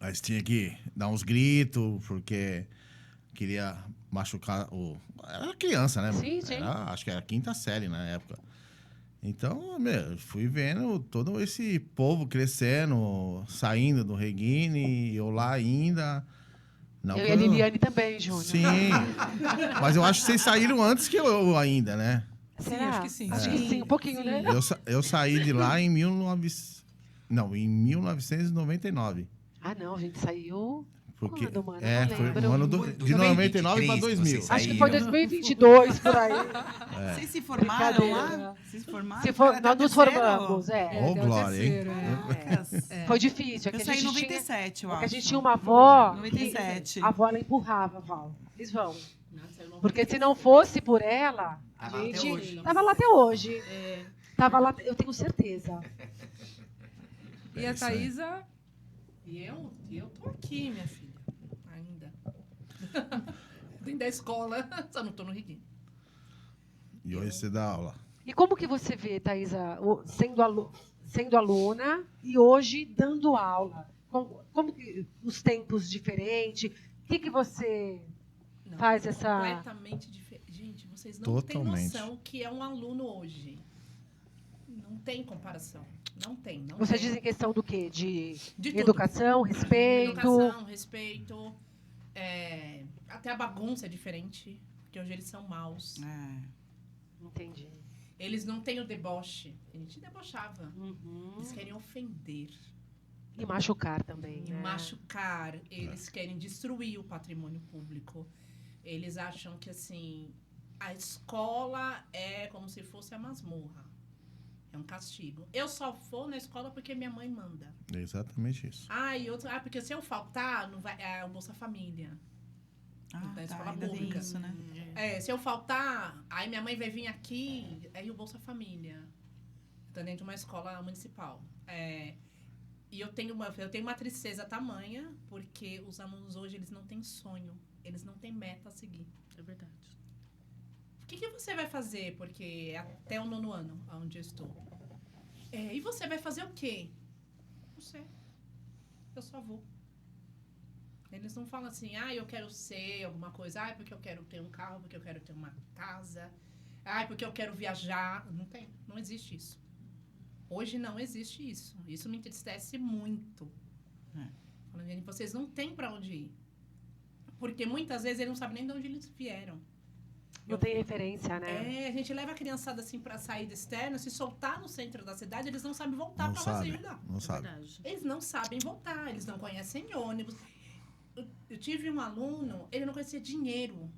Aí você tinha que dar uns gritos, porque queria machucar o. Era criança, né? Sim, sim. Acho que era a 5ª série na época. Então, fui vendo todo esse povo crescendo, saindo do Reguine, eu lá ainda. Não, Eu e a Liliane também, Júnior. Sim. Mas eu acho que vocês saíram antes que eu ainda, né? Será? acho que sim. Acho que sim, um pouquinho, né? Eu saí de lá em 1999. Ah, não, a gente saiu... Porque, Quando, mano? é, Não foi lembro. no ano de 99 para 2000. Vocês Acho que foi saíram. 2022, por aí. Vocês se formaram Brincadeira. lá? Vocês se formaram? Se for, Era até nós nos terceiro? formamos, é. Ô, até o glória, hein? terceiro, é. Foi difícil. É que Eu a saí em gente 97, tinha, eu é que a acho. gente tinha uma avó 97. que a avó ela empurrava, Val. Eles vão. Nossa, eu não- Porque se não fosse por ela, a Tava até gente hoje. tava lá até hoje. É. Tava lá, eu tenho certeza. E a isso aí. Thaísa... E eu tô aqui, minha filha. Ainda. Dentro da escola, só não tô no Reguinho. E hoje você dá aula. E como que você vê, Thaísa, sendo aluna e hoje dando aula? Como que os tempos diferentes? O que você Não, faz essa... Completamente diferente. Gente, vocês não têm Totalmente. noção o que é um aluno hoje. Não tem comparação. Não tem. Você diz em questão do quê? De De tudo. educação, respeito. Educação, respeito. Até a bagunça é diferente. Porque hoje eles são maus. Entendi. Eles não têm o deboche. A gente debochava. Uhum. Eles querem ofender. E machucar também, E né? machucar. Eles querem destruir o patrimônio público. Eles acham que, assim, a escola é como se fosse a masmorra. É um castigo. Eu só vou na escola porque minha mãe manda. É exatamente isso. Porque se eu faltar, não vai, é o Bolsa Família. Da escola ainda tem pública. isso, né? Se eu faltar, aí minha mãe vai vir aqui, aí o Bolsa Família. Tô dentro de uma escola municipal. E eu tenho uma tristeza tamanha, porque os alunos hoje, eles não têm sonho. Eles não têm meta a seguir. É verdade. O que você vai fazer? Porque é até o 9º ano, onde eu estou. E você vai fazer o quê? Não sei. Eu só vou. Eles não falam assim, eu quero ser alguma coisa. Porque eu quero ter um carro, porque eu quero ter uma casa. Porque eu quero viajar. Não tem. Não existe isso. Hoje não existe isso. Isso me entristece muito. Falando, gente, vocês não têm pra onde ir. Porque muitas vezes eles não sabem nem de onde eles vieram. Não tem referência, né? A gente leva a criançada assim pra saída externa, se soltar no centro da cidade, eles não sabem voltar Não pra sabe, Rosilda. não sabe. Verdade. Eles não sabem voltar, eles não conhecem ônibus. Eu tive um aluno, ele não conhecia dinheiro.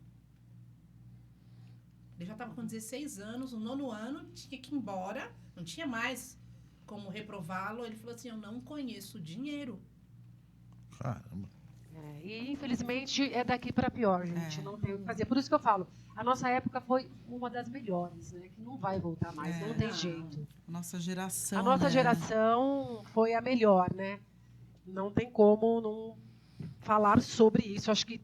Ele já estava com 16 anos, no 9º ano, tinha que ir embora, não tinha mais como reprová-lo. Ele falou assim, eu não conheço dinheiro. Caramba. E infelizmente é daqui para pior, gente. Não tem o que fazer. Por isso que eu falo, a nossa época foi uma das melhores, né? Que não vai voltar mais, não tem jeito. Nossa geração. A nossa né? geração foi a melhor, né? Não tem como não falar sobre isso. Acho que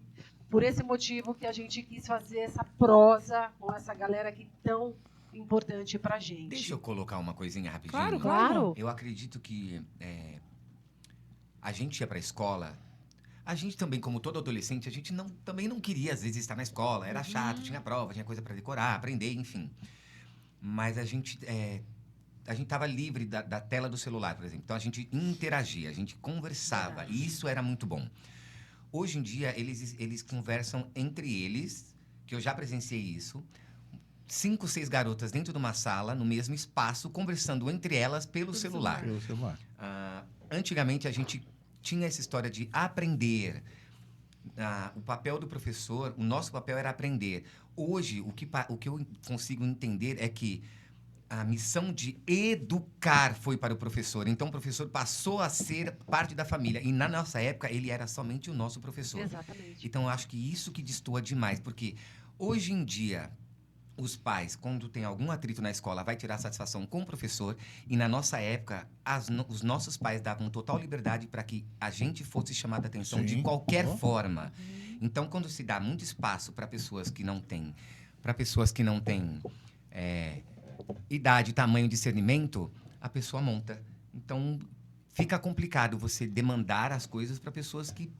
por esse motivo que a gente quis fazer essa prosa com essa galera aqui tão importante pra gente. Deixa eu colocar uma coisinha rapidinho. Claro, Claro. Eu acredito que a gente ia pra escola. A gente também, como todo adolescente, a gente também não queria, às vezes, estar na escola. Era chato, tinha prova, tinha coisa para decorar, aprender, enfim. Mas a gente estava livre da tela do celular, por exemplo. Então, a gente interagia, a gente conversava. E isso era muito bom. Hoje em dia, eles conversam entre eles, que eu já presenciei isso. 5, 6 garotas dentro de uma sala, no mesmo espaço, conversando entre elas pelo celular. Pelo celular. Antigamente, a gente tinha essa história de aprender. O papel do professor, o nosso papel era aprender. Hoje, o que eu consigo entender é que a missão de educar foi para o professor. Então, o professor passou a ser parte da família. E na nossa época, ele era somente o nosso professor. Exatamente. Então, eu acho que isso que destoa demais. Porque hoje em dia, os pais, quando tem algum atrito na escola, vai tirar satisfação com o professor. E na nossa época, os nossos pais davam total liberdade para que a gente fosse chamada a atenção Sim. de qualquer forma. Então, quando se dá muito espaço para pessoas que não têm, idade, tamanho, discernimento, a pessoa monta. Então, fica complicado você demandar as coisas para pessoas que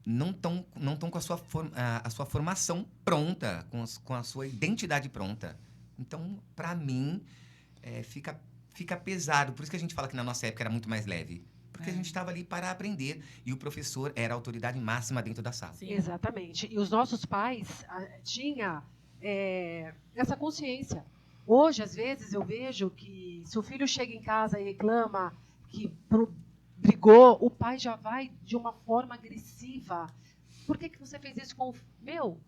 não estão com a sua formação pronta, com a sua identidade pronta. Então, para mim, fica pesado. Por isso que a gente fala que na nossa época era muito mais leve. Porque a gente estava ali para aprender e o professor era a autoridade máxima dentro da sala. Sim. Exatamente. E os nossos pais tinham essa consciência. Hoje, às vezes, eu vejo que se o filho chega em casa e reclama que brigou, o pai já vai de uma forma agressiva. Por que você fez isso com o meu?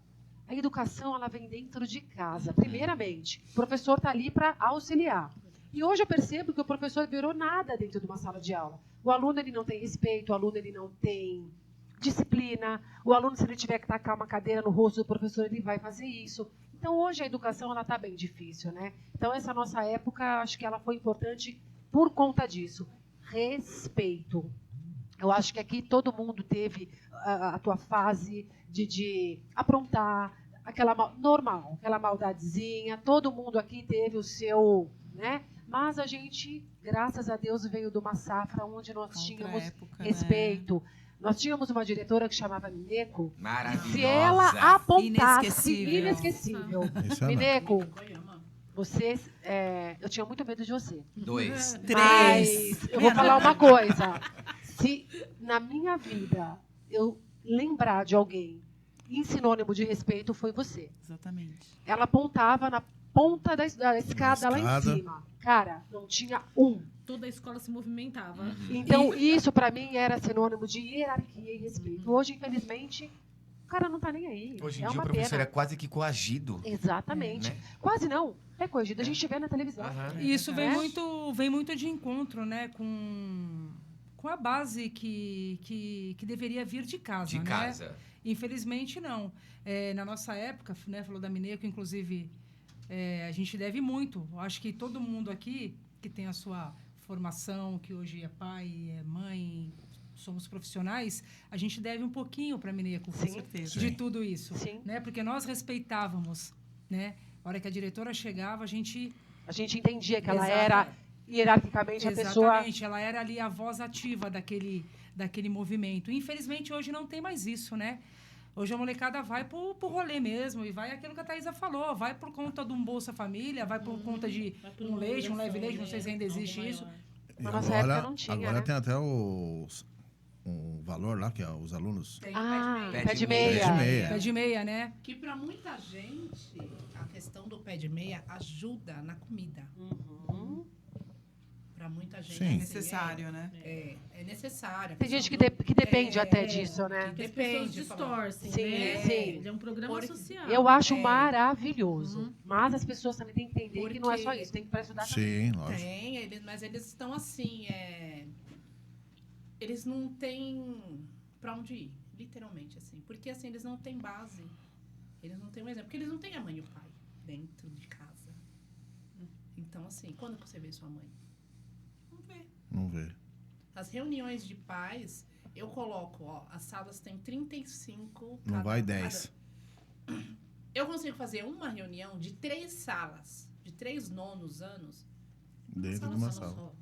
A educação, ela vem dentro de casa, primeiramente. O professor está ali para auxiliar. E hoje eu percebo que o professor virou nada dentro de uma sala de aula. O aluno, ele não tem respeito, o aluno, ele não tem disciplina. O aluno, se ele tiver que tacar uma cadeira no rosto do professor, ele vai fazer isso. Então, hoje a educação, ela está bem difícil, né? Então, essa nossa época, acho que ela foi importante por conta disso. Respeito. Eu acho que aqui todo mundo teve a tua fase de aprontar, normal, aquela maldadezinha. Todo mundo aqui teve o seu, né? Mas a gente, graças a Deus, veio de uma safra onde nós tínhamos respeito. Nós tínhamos uma diretora que chamava Mineco. Maravilhosa. Se ela apontasse... Inesquecível. Inesquecível. Esse é Mineco, Goiama. você... eu tinha muito medo de você. 2. Mas eu vou falar uma coisa. Se na minha vida eu lembrar de alguém em sinônimo de respeito, foi você. Exatamente. Ela apontava na ponta da escada lá em escada. cima. Cara, não tinha um. Toda a escola se movimentava. Então, isso pra mim era sinônimo de hierarquia e respeito. Hoje, infelizmente, o cara não tá nem aí. Hoje em é dia uma o professor pena. é quase que coagido. Exatamente. Né? Quase não. É corrigido. A gente vê na televisão. Aham. E isso É. vem muito de encontro, né, com a base que deveria vir de casa, De né? casa. Infelizmente, não. Na nossa época, né, falou da Mineco, inclusive, a gente deve muito. Eu acho que todo mundo aqui que tem a sua formação, que hoje é pai, é mãe, somos profissionais, a gente deve um pouquinho para a Mineco. Sim. Com certeza. De Sim. tudo isso. Sim. Né? Porque nós respeitávamos, né? A hora que a diretora chegava, a gente... A gente entendia que ela Exata- era hierarquicamente a pessoa. Exatamente, ela era ali a voz ativa daquele movimento. Infelizmente, hoje não tem mais isso, né? Hoje a molecada vai pro rolê mesmo, e vai aquilo que a Thaisa falou, vai por conta de um Bolsa Família, vai por conta de Vai por um leite, um obrigação, leve leite, não né? sei se ainda Algo existe isso. maior. E Na nossa época não tinha, agora né? tem até um valor lá que os alunos... Tem Ah, Pé pé de de meia. meia. Pé de meia. Pé de meia, né? Que pra muita gente, a questão do pé de meia ajuda na comida. Uhum. Pra muita gente. Sim. É assim, necessário, né? É necessário. A Tem questão gente que, do- que depende é, até disso, né? Que as pessoas Depende, distorcem, Sim, né? sim. Ele é um programa Porque social. Eu acho É. maravilhoso. Mas as pessoas também têm que entender que não é só Porque- isso. Tem que para ajudar também. Sim, lógico. Mas eles estão assim, eles não têm pra onde ir, literalmente, assim. Porque, assim, eles não têm base. Eles não têm um exemplo. Porque eles não têm a mãe e o pai dentro de casa. Então, assim, quando você vê sua mãe? Não vê. Não vê. As reuniões de pais, eu coloco, ó, as salas têm 35... Não vai 10. Eu consigo fazer uma reunião de 3 salas, de 3 nonos anos, Dentro de uma sala.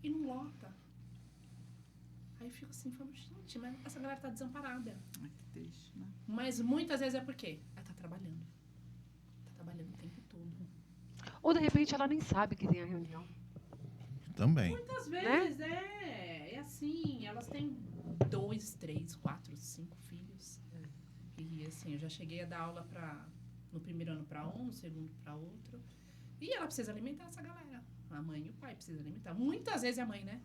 e não lota. Aí eu fico assim, falo, gente, mas essa galera tá desamparada. Ai, que triste, né? Mas muitas vezes é porque ela tá trabalhando. Tá trabalhando o tempo todo. Ou de repente ela nem sabe que tem a reunião. Também. Muitas vezes é assim, elas têm 2, 3, 4, 5 filhos. E assim, eu já cheguei a dar aula no primeiro ano para um, no segundo para outro. E ela precisa alimentar essa galera. A mãe e o pai precisam alimentar. Muitas vezes é a mãe, né?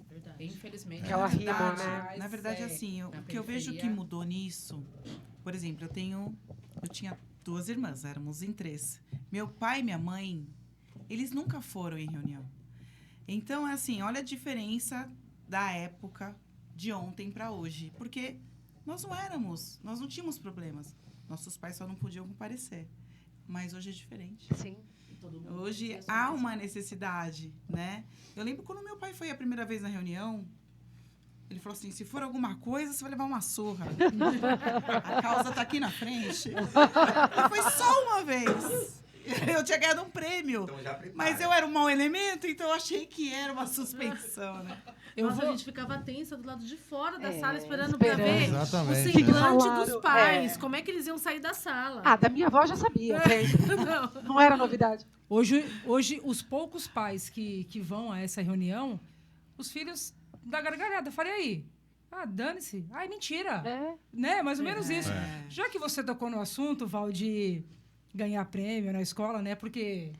Verdade. Infelizmente. Aquela rima, Mas, né? Na verdade, assim, na o que eu vejo que periferia. mudou nisso, por exemplo, eu tinha 2 irmãs, éramos em 3. Meu pai e minha mãe, eles nunca foram em reunião. Então, assim, olha a diferença da época de ontem para hoje. Porque nós não tínhamos problemas. Nossos pais só não podiam comparecer. Mas hoje é diferente. Sim. Todo mundo Hoje precisa há fazer. uma necessidade, né? Eu lembro quando meu pai foi a primeira vez na reunião, ele falou assim, se for alguma coisa, você vai levar uma surra. A causa tá aqui na frente. E foi só uma vez. Eu tinha ganhado um prêmio. Então já prepara. Mas eu era um mau elemento, então eu achei que era uma suspensão, né? A gente ficava tensa do lado de fora da É, sala, esperando esperando. pra ver Exatamente, o semblante é. dos pais. É. Como é que eles iam sair da sala? Ah, da minha avó já sabia. sempre. Não. Não era novidade. Hoje, os poucos pais que vão a essa reunião, os filhos da gargalhada. Falei aí, dane-se. Ai, mentira. É. Né? Mais ou menos isso. É. Já que você tocou no assunto, Val, de ganhar prêmio na escola, né? Porque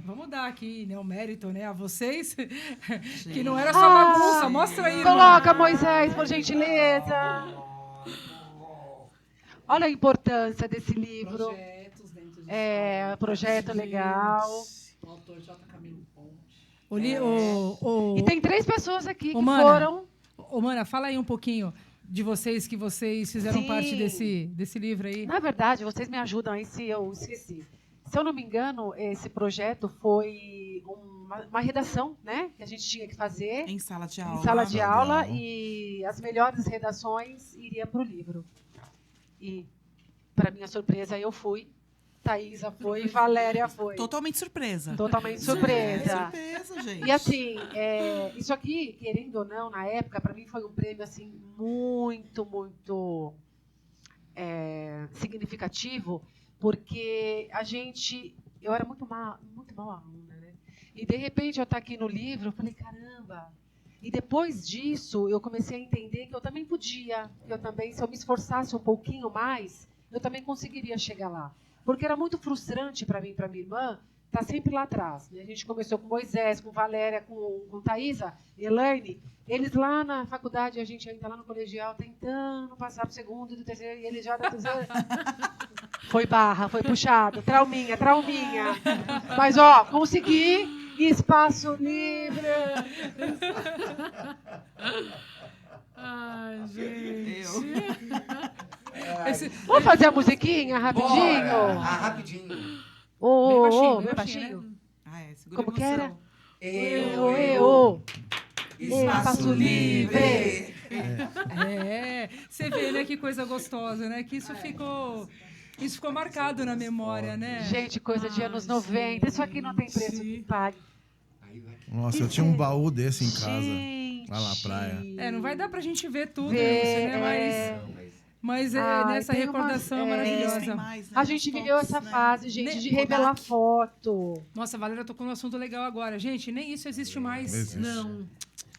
vamos dar aqui, né, o mérito, né, a vocês, que não era só bagunça. Mostra aí, irmão. Coloca, Moisés, por gentileza. Olha a importância desse livro. Projetos dentro de É, escola. projeto legal. O autor J. Camilo Ponte. E tem 3 pessoas aqui que Mana. foram. Ô, Mana, fala aí um pouquinho de vocês, que vocês fizeram Sim. parte desse livro aí. Na verdade, vocês me ajudam aí se eu esqueci. Se eu não me engano, esse projeto foi uma redação, né? Que a gente tinha que fazer Em sala de aula. em sala de de aula aula. e as melhores redações iriam para o livro. E, para minha surpresa, eu fui. Thaísa foi e Valéria foi. Totalmente surpresa. Totalmente surpresa. Surpresa, gente. E assim, isso aqui, querendo ou não, na época, para mim foi um prêmio assim, muito, muito significativo, porque eu era muito mal aluna, né? E de repente eu estar aqui no livro, eu falei, caramba. E depois disso, eu comecei a entender que eu também podia, que eu também, se eu me esforçasse um pouquinho mais, eu também conseguiria chegar lá. Porque era muito frustrante para mim e para minha irmã estar sempre lá atrás. Né? A gente começou com Moisés, com Valéria, com Thaísa, Elaine. Eles lá na faculdade, a gente ainda lá no colegial, tentando passar para o segundo e do terceiro, e eles já da terceira. Foi barra, foi puxado, trauminha. Mas, ó, consegui. Espaço livre. Ai, gente. Vamos fazer a musiquinha rapidinho? Bora! Rapidinho. Bem baixinho, Baixinho. Segura Como a que era? emoção. Espaço livre. Você vê, né, que coisa gostosa, né? Que isso ficou marcado na memória, né? Gente, coisa de anos 90. Isso aqui não tem preço que pague. Nossa, eu tinha um baú desse em casa, Gente. lá na praia. Não vai dar pra gente ver tudo, Ver, né? Mas nessa tem recordação umas- maravilhosa. Tem mais, né? A gente As viveu fotos, essa né? fase, gente, de Kodak. revelar foto. Nossa, a Valéria tocou num assunto legal agora. Gente, nem isso existe mais. Existe. Não.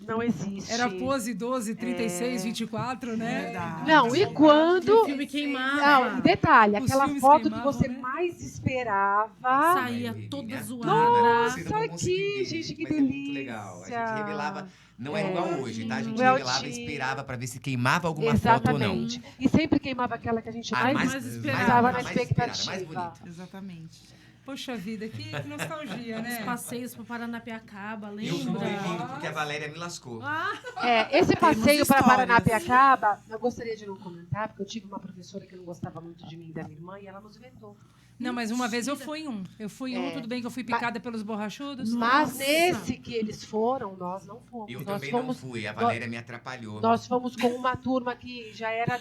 Não existe. Era pose 12, 36, 24, né? Verdade. Não, e quando... O filme queimava. Não, e detalhe, Os aquela filmes foto que queimavam, você né? mais esperava... Saía toda zoada. Nossa, Você não vai conseguir aqui, ver, gente, que mas é muito legal. A delícia. gente revelava, não era igual hoje, tá? A gente Well, revelava e tinha. esperava pra ver se queimava alguma foto ou não. Exatamente. E sempre queimava aquela que a gente Ah, mais esperava. estava na mais esperada, mais expectativa. bonita. Exatamente. Poxa vida, que nostalgia, Os né? passeios para Paranapiacaba, Eu fui lembra? bem-vindo porque a Valéria me lascou. Esse passeio para histórias. Paranapiacaba, eu gostaria de não comentar, porque eu tive uma professora que não gostava muito de mim e da minha irmã, e ela nos vetou. Não, mas uma vez eu fui em um. Tudo bem que eu fui picada pelos borrachudos. Mas Nossa. nesse que eles foram, nós não fomos. Eu nós também fomos, não fui, a Valéria me atrapalhou. Nós fomos com uma turma que já era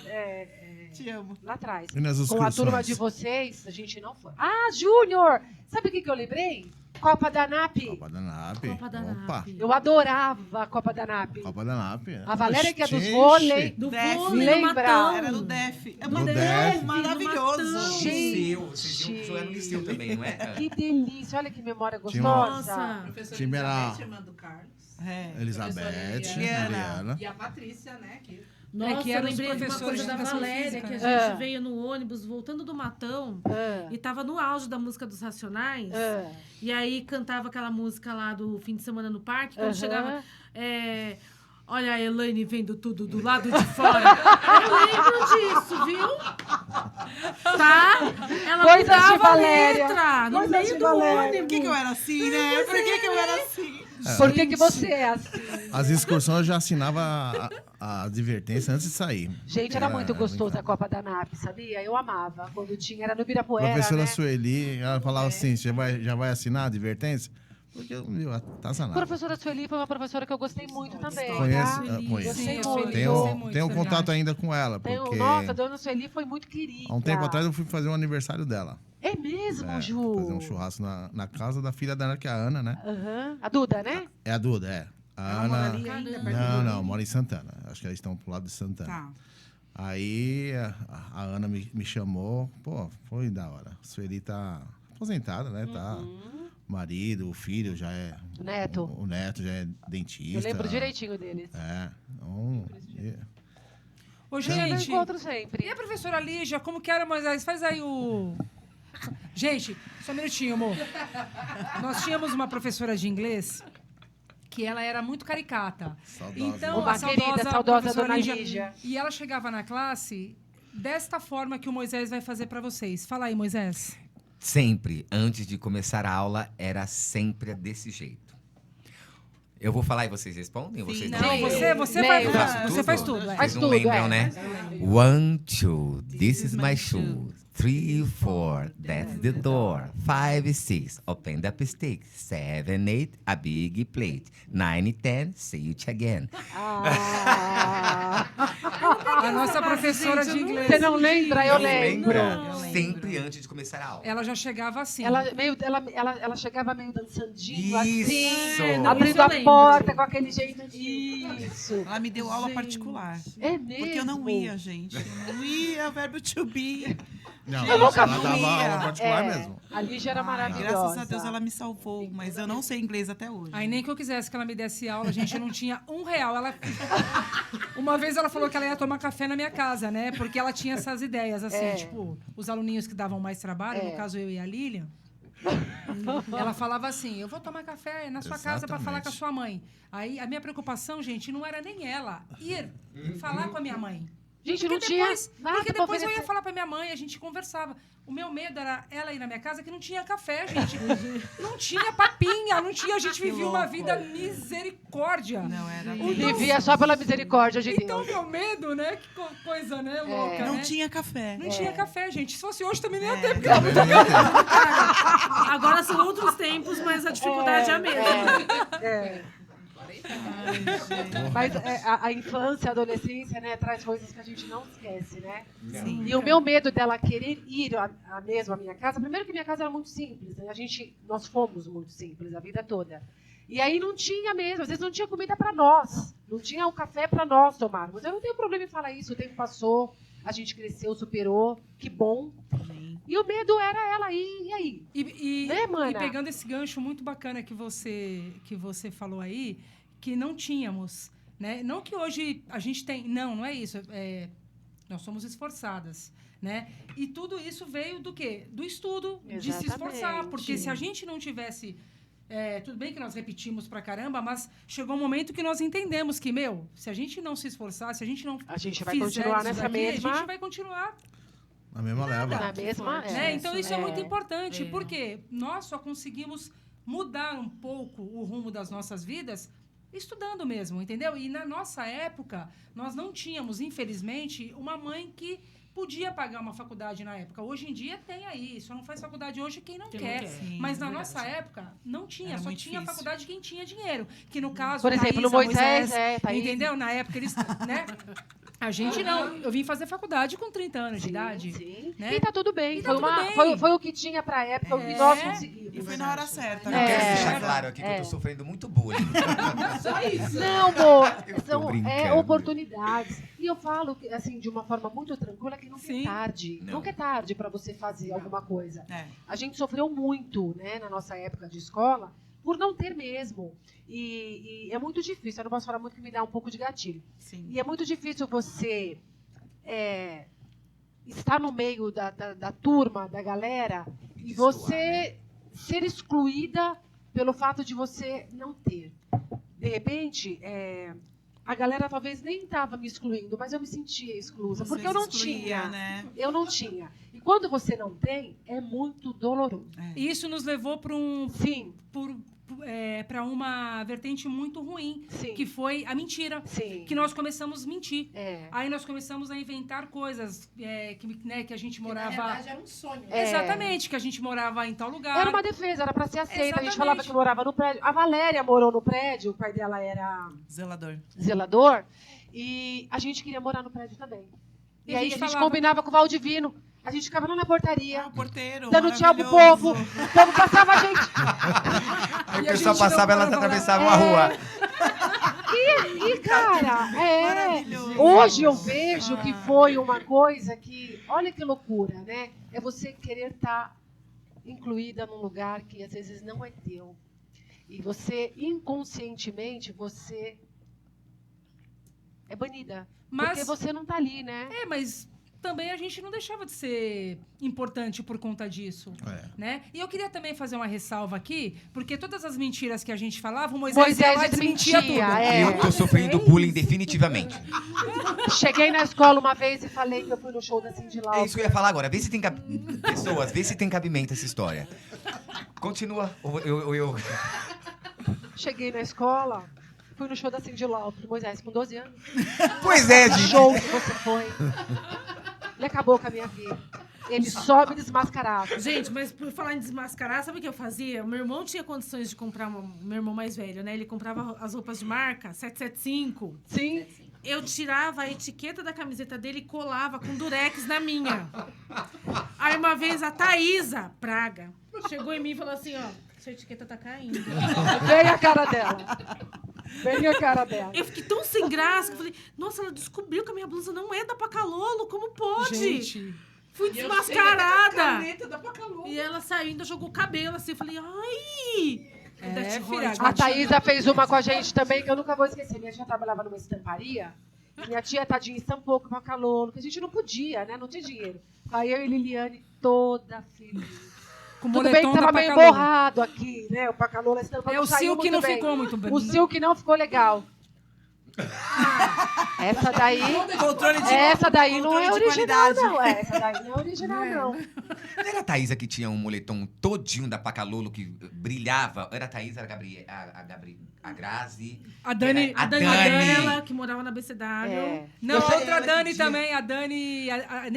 Te amo. lá atrás. E nas Com a turma excursões? de vocês, a gente não foi. Ah, Júnior! Sabe o que eu lembrei? Copa da NAP. Copa da NAP. Copa da Opa, NAP. Eu adorava a Copa da NAP. Copa da NAP. A Valéria, que é dos Oxi. vôlei. Do Def. vôlei, Lembra? no matão. Era do DEF. É Do uma DEF. maravilhoso. Gente. Liceu, vocês iam jogar no liceu também, não é? Que delícia, olha que memória Tinha uma- gostosa. Nossa. Professora Time era- Elizabeth, irmã do Carlos. É. Elizabeth, Professora Eliana. E a Patrícia, né? Que Nossa, que eu eram os lembrei de uma professores coisa de da educação Valéria, física, que a né? gente veio no ônibus voltando do Matão Ah, e tava no auge da música dos Racionais. ah. E aí cantava aquela música lá do fim de semana no parque. Quando Aham. chegava. Olha a Elaine vendo tudo do lado de fora. Eu lembro disso, viu? Tá? Ela Coisas de mudava a Valéria. letra no Coisas meio de do Valéria. ônibus. Por que eu era assim, né? Por que eu era assim? Por que você é assim? As excursões eu já assinava a advertência antes de sair. Gente, era muito gostoso muito a Copa da NAP, sabia? Eu amava. Quando tinha, era no Ibirapuera, Professora né? Sueli, ela falava assim, já vai assinar a advertência? Porque eu atazanava. Professora Sueli foi uma professora que eu gostei muito também, Conheço, tá? conheço. Gostei Sim, muito. Tenho contato ainda com ela, Tenho- porque Nossa, a dona Sueli foi muito querida. há um tempo atrás eu fui fazer o aniversário dela. É mesmo, Ju? Fazer um churrasco na casa da filha dela, que é a Ana, né? Aham. A Duda, né? É a Duda, é. A Ela Ana... mora ali ainda, perto do Não, Rio? mora em Santana. Acho que eles estão pro lado de Santana. Tá. Aí a Ana me chamou, pô, foi da hora. A Sueli tá aposentada, né? Tá. Marido, o filho já é. O neto. O neto já é dentista. Eu lembro direitinho deles. É. Então, Ô, Eu gente, encontro sempre. e a professora Lígia, como que era, Moisés? Faz aí o... Gente, só um minutinho, amor. Nós tínhamos uma professora de inglês que ela era muito caricata. saudosa. Então, Uma a querida, saudosa professora dona Lígia. E ela chegava na classe desta forma que o Moisés vai fazer para vocês. Fala aí, Moisés. Sempre, antes de começar a aula, era sempre desse jeito. Eu vou falar e vocês respondem? Ou vocês Não, Sim. você Lembra. vai, você faz tudo. Vocês Faz não tudo, lembram, é. né? 1, 2, this is my shoe. 3, 4, that's the door. 5, 6, open the stick. 7, 8, a big plate. 9, 10, see it again. Ah, A nossa professora de inglês. você não lembra? Eu Não lembro. lembra? Eu lembro. sempre antes de começar a aula. Ela já chegava assim. Ela chegava meio dançandinho, assim, Isso! abrindo Isso eu a lembro. porta com aquele jeito de... Isso. Ela me deu aula Gente. particular. É mesmo? Porque eu não ia, gente. Eu não ia, verbo to be. Não, Eu nunca ela fui. dava aula particular É, mesmo. a Lígia era maravilhosa. Graças a Deus ela me salvou, mas eu não sei inglês até hoje. Aí nem que eu quisesse que ela me desse aula, a gente não tinha R$1. Uma vez ela falou que ela ia tomar café na minha casa, né? Porque ela tinha essas ideias, assim, É. tipo, os aluninhos que davam mais trabalho, É. no caso eu e a Lilian. Ela falava assim: eu vou tomar café na sua casa para falar com a Exatamente. sua mãe. Aí a minha preocupação, gente, não era nem ela ir falar com a minha mãe. Gente, não Porque tinha depois, nada porque pra depois eu ia oferecer. falar pra minha mãe, a gente conversava. O meu medo era ela ir na minha casa que não tinha café, gente. Não tinha papinha, não tinha. A gente Que vivia uma louco. vida misericórdia. Não, era Vivia só pela misericórdia de Então, Deus. meu medo, né? Que coisa, né? Louca, Não né? tinha café. Não tinha café, gente. Se fosse hoje também nem ia É. ter, porque Agora são outros tempos, mas a dificuldade é a mesma. Mas a infância, a adolescência, né, traz coisas que a gente não esquece, né? Sim. E o meu medo dela querer ir a mesmo à minha casa, primeiro que minha casa era muito simples, né? Nós fomos muito simples a vida toda. E aí não tinha mesmo, às vezes não tinha comida para nós, não tinha o café para nós tomarmos. Eu não tenho problema em falar isso, o tempo passou, a gente cresceu, superou, que bom. Amém. E o medo era ela ir, e aí? E Né, mana? e pegando esse gancho muito bacana que você falou aí, que não tínhamos, né? Não que hoje a gente tem... Não é isso. Nós somos esforçadas, né? E tudo isso veio do quê? Do estudo, de se esforçar. Exatamente. Porque se a gente não tivesse... tudo bem que nós repetimos pra caramba, mas chegou um momento que nós entendemos que, se a gente não se esforçar, se a gente não A gente vai fizer continuar isso nessa daqui, mesma... a gente vai continuar Na mesma leva. Na mesma... né? Então, isso é muito É. importante, porque nós só conseguimos mudar um pouco o rumo das nossas vidas estudando mesmo, entendeu? E na nossa época, nós não tínhamos, infelizmente, uma mãe que podia pagar uma faculdade na época. Hoje em dia tem aí, só não faz faculdade hoje quem não quer. Sim, Mas na verdade. nossa época, não tinha, Era só muito tinha difícil. faculdade quem tinha dinheiro. Que no caso, Por exemplo, no Thaís, Moisés, Thaís. entendeu? Na época eles, né? A gente não. Eu vim fazer faculdade com 30 anos de idade. Sim. né? E tá tudo bem. E tá tudo bem. Foi o que tinha pra época, o que nós conseguimos. E foi na hora certa. Eu né? quero É. deixar claro aqui que eu tô sofrendo muito bullying. Só isso. Não, amor, Eu tô são brincando. oportunidades. E eu falo, assim, de uma forma muito tranquila, que nunca Sim. é tarde. Não. Nunca é tarde para você fazer alguma coisa. É. A gente sofreu muito, né, na nossa época de escola, por não ter mesmo. E é muito difícil, eu não posso falar muito que me dá um pouco de gatilho. Sim. E é muito difícil você estar no meio da turma, da galera, e você ser excluída pelo fato de você não ter. De repente, a galera talvez nem estava me excluindo, mas eu me sentia exclusa, Você porque eu não se excluía, tinha. né? Eu não tinha. E quando você não tem, é muito doloroso. E isso nos levou para Sim, para uma vertente muito ruim, sim. que foi a mentira. Sim. Que nós começamos a mentir. É. Aí nós começamos a inventar coisas que a gente Na morava... verdade, era um sonho. É. Exatamente, que a gente morava em tal lugar. Era uma defesa, era para ser aceita. A gente Exatamente. falava que morava no prédio. A Valéria morou no prédio, o pai dela era Zelador. zelador, e a gente queria morar no prédio também. E, E a aí gente a gente falava- combinava com o Valdivino. A gente ficava lá na portaria, O porteiro. dando tchau pro maravilhoso. povo. O povo passava a gente. Aí o E a pessoal gente não passava, elas morava lá. atravessavam a rua. E, cara, Maravilhoso. hoje eu vejo que foi uma coisa que, olha que loucura, né? É você querer estar incluída num lugar que às vezes não é teu. E você, inconscientemente, você é banida. Mas- Porque você não tá ali, né? Mas também a gente não deixava de ser importante por conta disso. É. Né? E eu queria também fazer uma ressalva aqui, porque todas as mentiras que a gente falava, o Moisés ia lá e desmentia tudo. É. Eu tô sofrendo bullying definitivamente. Cheguei na escola uma vez e falei que eu fui no show da Cindy É Lauper. isso que eu ia falar agora. Vê se tem pessoas, vê se tem cabimento essa história. Continua. Eu... Cheguei na escola, fui no show da Cindy Lauper. Moisés, com 12 anos. Pois é, Que gente. show que você foi. Ele acabou com a minha vida. Ele sobe desmascarado. Gente, mas por falar em desmascarar, sabe o que eu fazia? O meu irmão tinha condições de comprar, meu irmão mais velho, né? Ele comprava as roupas de marca, 775. Sim. eu tirava a etiqueta da camiseta dele e colava com durex na minha. Aí uma vez a Thaísa Praga chegou em mim e falou assim, ó, sua etiqueta tá caindo. Bem a cara dela. Bem a cara dela. Eu fiquei tão sem graça que eu falei, nossa, ela descobriu que a minha blusa não é da Pacalolo, como pode? Gente, Fui E eu sei desmascarada. que a caneta da Pacalolo. E ela saiu, ainda jogou o cabelo assim. Eu falei, ai! filha, A Thaísa fez uma com a gente também, que eu nunca vou esquecer. Minha tia trabalhava numa estamparia. E minha tia, tadinha, estampou com Pacalolo, que a gente não podia, né? Não tinha dinheiro. Aí eu e Liliane, toda feliz. com Tudo bem que moletom da tava meio Pacalolo. borrado aqui, né? O Pacalolo, a estampa É, não o saiu silk muito não bem. ficou muito bem. O silk não ficou legal. Essa daí... Essa daí não é controle de original, qualidade. não. Essa daí não é original, não. Não era a Thaísa que tinha um moletom todinho da Pacalolo que brilhava? Era a Thaísa, a Grazi. A Dani... A A Dani Dani. Magrela, que morava na BCW. É. Não, Eu a sei outra ela que Dani tinha- também, a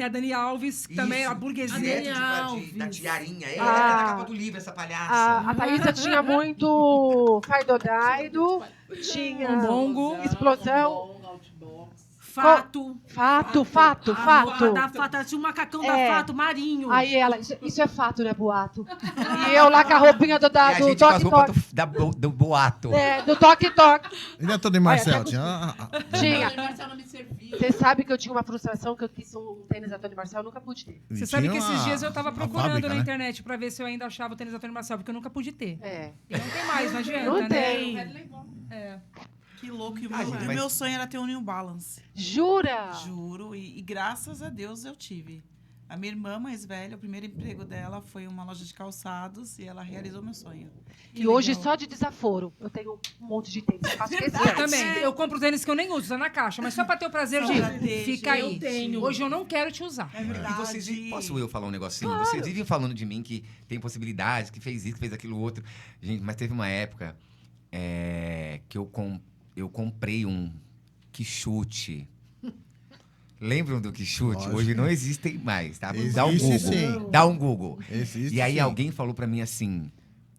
Dani Alves, que também Isso. a burguesia. Dani Tipo, a Alves. da tiarinha. É, Ah. ela tá na capa do livro, essa palhaça. A Thaísa tinha muito Faidodaido, tinha Um bongo. explosão, Fato. fato. A da Fato. Ela tinha um macacão da É. Fato, Marinho. Aí ela, isso é fato, né, boato? E eu lá com a roupinha do E a gente com as roupas toque-toque. do boato. É, do toque-toque. Ele é todo em Marcel, Olha, tinha. Tinha. Marcelo não me servia. Você sabe que eu tinha uma frustração que eu quis um tênis da Tony Marcel, eu nunca pude ter. Você sabe que Tinha esses dias eu tava a procurando fábrica, na né? internet pra ver se eu ainda achava o tênis da Tony Marcel, porque eu nunca pude ter. É. E não tem mais, não adianta, Não né? tem. É. Que louco. E o Ah, meu, gente, e o mas- meu sonho era ter um New Balance. Jura? Juro. E graças a Deus eu tive. A minha irmã mais velha, o primeiro emprego dela foi uma loja de calçados e ela realizou meu sonho. E hoje, só de desaforo, eu tenho um monte de tênis. Eu faço questão. Eu também. Eu compro tênis que eu nem uso, tá na caixa. Mas só pra ter o prazer Só de... pra ter, Fica gente. aí. Eu tenho. Hoje eu não quero te usar. É E verdade. vocês, posso eu falar um negocinho? Vocês vivem falando de mim que tem possibilidades, que fez isso, que fez aquilo outro. Gente, mas teve uma época que eu comprei um quichute. Lembram do quichute? Lógico. Hoje não existem mais, tá? Dá um Existe, Google. sim. Dá um Google. Existe, E aí sim. alguém falou pra mim assim...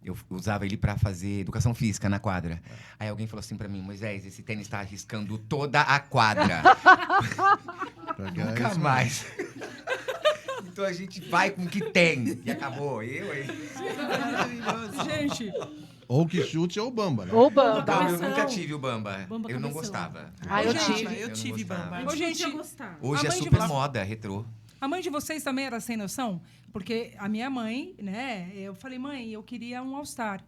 Eu usava ele pra fazer educação física na quadra. Aí alguém falou assim pra mim, Moisés, esse tênis tá arriscando toda a quadra. Pra ganhar Nunca isso, mais. Então a gente vai com o que tem. E acabou. Eu, hein? Gente, Ou que chute ou bamba, né? Ou bamba. Então, eu Cabeção. nunca tive o Bamba. Bamba eu não cabeção. gostava. Ah, eu Gente, tive. Eu não tive gostava. Bamba. Ô, gente, Podia gostar. Hoje A é mãe de super vocês- moda, retrô. a mãe de vocês também era sem noção? Porque a minha mãe, né? Eu falei, mãe, eu queria um All-Star.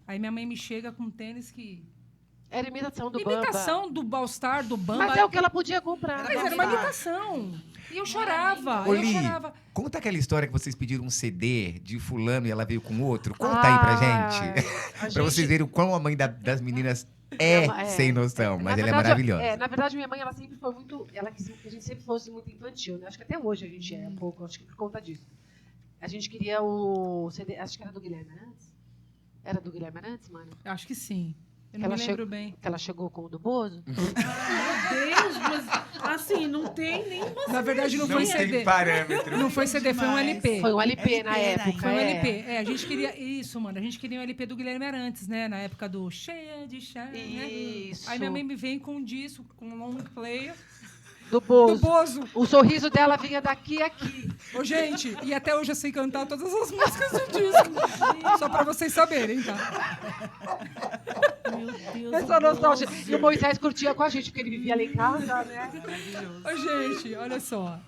Aí minha mãe me chega com um tênis que... Era imitação do bamba. Imitação do All-Star, do Bamba. Mas é o que ela podia comprar. Mas era uma imitação. E eu chorava, Ô, eu Li, chorava. conta aquela história que vocês pediram um CD de fulano e ela veio com outro. Conta aí pra gente. Pra vocês verem o quão a mãe das meninas é sem noção. Mas ela é maravilhosa. Na verdade, minha mãe, ela sempre foi muito... Ela quis que a gente sempre fosse muito infantil, né? Acho que até hoje a gente é um pouco, acho que por conta disso. A gente queria o CD... Acho que era do Guilherme Arantes. Era do Guilherme Arantes, mano? Acho que sim. Eu não Ela me lembro chegou- bem. Que ela chegou com o do Bozo. Meu Deus, mas assim, não tem nenhuma. Na verdade, não foi CD. parâmetro. Não foi CD, foi um Demais. LP. Foi um LP na LP, né? época. Foi um é. LP. É, a gente queria... Isso, mano. A gente queria um LP do Guilherme Arantes, né? Na época do Cheia de Chá, né? Isso. Aí minha mãe me vem com um disco, com um long player, Do do Bozo. Bozo. O sorriso dela vinha daqui a aqui. Ô, gente, e até hoje eu sei cantar todas as músicas do disco. Só pra vocês saberem, tá? Meu Deus. Essa o nostalgia. Bozo. E o Moisés curtia com a gente, porque ele vivia lá em casa, né? Maravilhoso. Ô, gente, olha só.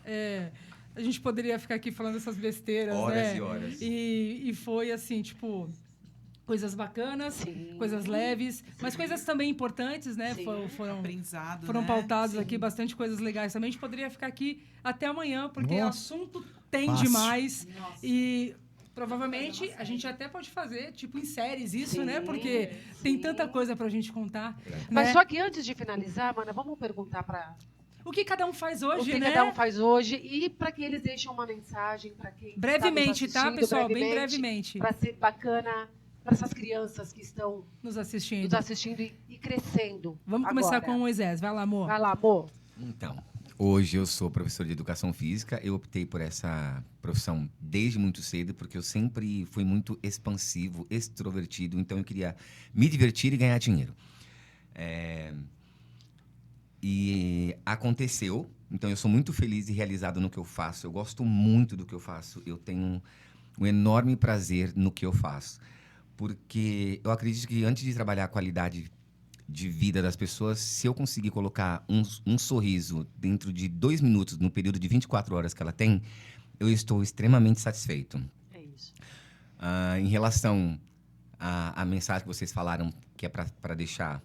A gente poderia ficar aqui falando essas besteiras, Horas né? e horas. E foi assim, tipo, coisas bacanas, Sim. coisas leves, mas coisas também importantes, né? Sim. Foram Aprendizado, foram né? pautadas Sim. aqui bastante coisas legais também. A gente poderia ficar aqui até amanhã, porque Nossa. assunto tem Fácil. demais. E provavelmente a gente até pode fazer, tipo, em séries isso, Sim, né? Porque tem tanta coisa pra gente contar. Mas né? só que antes de finalizar, mana, vamos perguntar para O que cada um faz hoje, o que né? cada um faz hoje e para que eles deixem uma mensagem para quem Brevemente, está tá, nos assistindo, pessoal? Bem brevemente. Para ser bacana para essas crianças que estão Nos assistindo. nos assistindo e crescendo. Vamos começar agora. com o Moisés. Vai lá, amor. Vai lá, amor. Então, hoje eu sou professor de educação física. Eu optei por essa profissão desde muito cedo, porque eu sempre fui muito expansivo, extrovertido. Então, eu queria me divertir e ganhar dinheiro. E aconteceu. Então, eu sou muito feliz e realizado no que eu faço. Eu gosto muito do que eu faço. Eu tenho um enorme prazer no que eu faço. Porque eu acredito que antes de trabalhar a qualidade de vida das pessoas, se eu conseguir colocar um sorriso dentro de 2 minutos, no período de 24 horas que ela tem, eu estou extremamente satisfeito. É isso. Em relação à mensagem que vocês falaram, que é para deixar,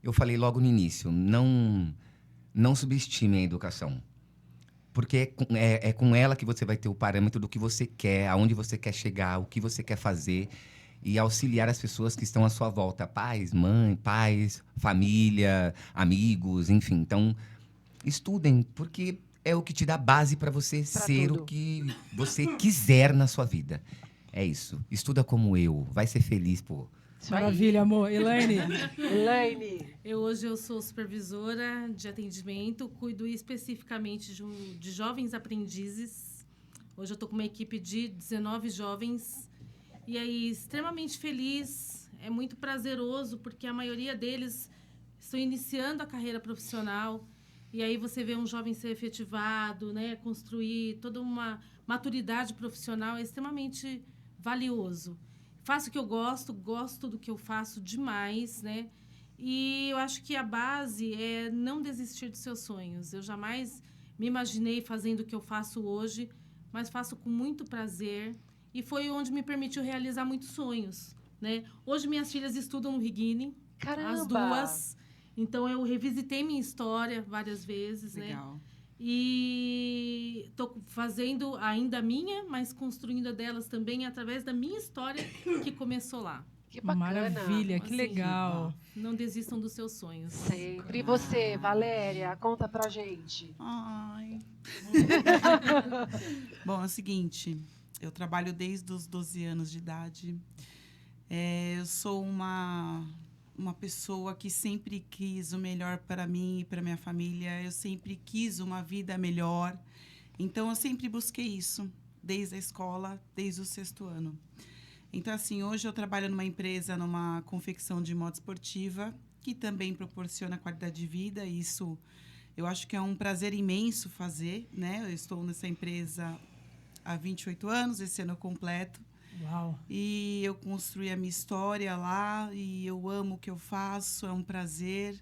eu falei logo no início, não subestime a educação. Porque é com ela que você vai ter o parâmetro do que você quer, aonde você quer chegar, o que você quer fazer e auxiliar as pessoas que estão à sua volta. Pais, família, amigos, enfim. Então, estudem, porque é o que te dá base para você ser tudo. o que você quiser na sua vida. É isso. Estuda como eu. Vai ser feliz, pô. Isso aí. Maravilha, amor. Elaine. Elaine. Hoje eu sou supervisora de atendimento, cuido especificamente de jovens aprendizes. Hoje eu estou com uma equipe de 19 jovens. E aí, extremamente feliz, é muito prazeroso, porque a maioria deles estão iniciando a carreira profissional. E aí você vê um jovem ser efetivado, né, construir toda uma maturidade profissional, é extremamente valioso. Faço o que eu gosto do que eu faço demais, né? E eu acho que a base é não desistir dos seus sonhos. Eu jamais me imaginei fazendo o que eu faço hoje, mas faço com muito prazer. E foi onde me permitiu realizar muitos sonhos, né? Hoje minhas filhas estudam no Regine, Caramba! as duas. Então eu revisitei minha história várias vezes, né? Legal. E estou fazendo ainda a minha, mas construindo a delas também através da minha história que começou lá. Que bacana. Maravilha, que Assim, legal. Não desistam dos seus sonhos. Sempre. E você, Valéria, conta pra gente. Ai. Bom, é o seguinte, eu trabalho desde os 12 anos de idade. Eu sou uma pessoa que sempre quis o melhor para mim e para minha família. Eu sempre quis uma vida melhor. Então, eu sempre busquei isso, desde a escola, desde o 6º ano. Então, assim, hoje eu trabalho numa empresa, numa confecção de moda esportiva, que também proporciona qualidade de vida. Isso eu acho que é um prazer imenso fazer, né? Eu estou nessa empresa há 28 anos, esse ano eu completo. Uau. E eu construí a minha história lá e eu amo o que eu faço, é um prazer.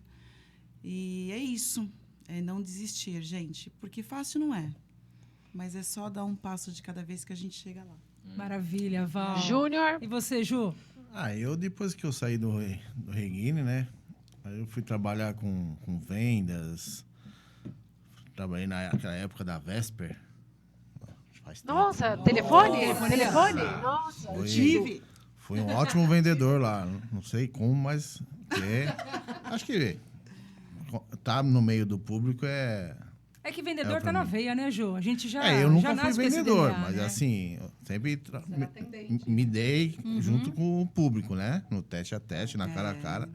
E é isso, é não desistir, gente, porque fácil não é. Mas é só dar um passo de cada vez que a gente chega lá. Maravilha, Val. Júnior. E você, Ju? Eu depois que eu saí do Regine, né? Aí eu fui trabalhar com vendas. Trabalhei naquela época da Vesper. Faz tempo. Nossa, telefone? Telefone? Ah, Nossa. foi- Tive! Fui um ótimo vendedor lá. Não sei como, mas acho que tá no meio do público É que vendedor pra tá na mim. veia, né, Ju? A gente já eu já nunca fui nasce com esse vendedor, DNA, mas né? assim, eu sempre Era atendente. me dei junto com o público, né? No tete a tete, na cara a cara.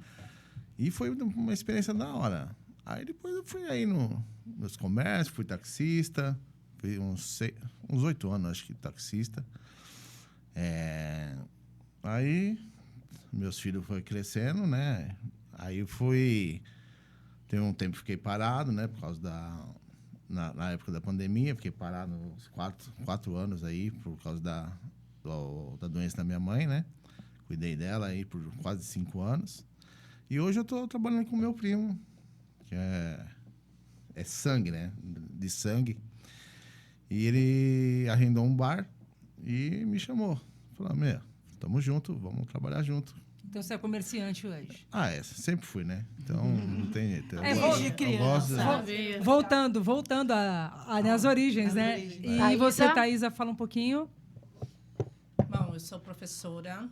E foi uma experiência da hora. Aí depois eu fui aí nos comércios, fui taxista, fui uns 8 anos, acho que taxista. Aí meus filhos foram crescendo, né? Aí eu fui... Teve um tempo que fiquei parado, né? Por causa na época da pandemia, fiquei parado uns 4 anos aí, por causa da doença da minha mãe, né? Cuidei dela aí por quase 5 anos. E hoje eu tô trabalhando com o meu primo, que é sangue, né? De sangue. E ele arrendou um bar e me chamou. Falou, tamo junto, vamos trabalhar junto. Então você é comerciante hoje. Sempre fui, né? Então não tem jeito. Desde criança. Voltando às origens, Às né? origens. E Thaísa? você, Thaísa, fala um pouquinho. Bom, eu sou professora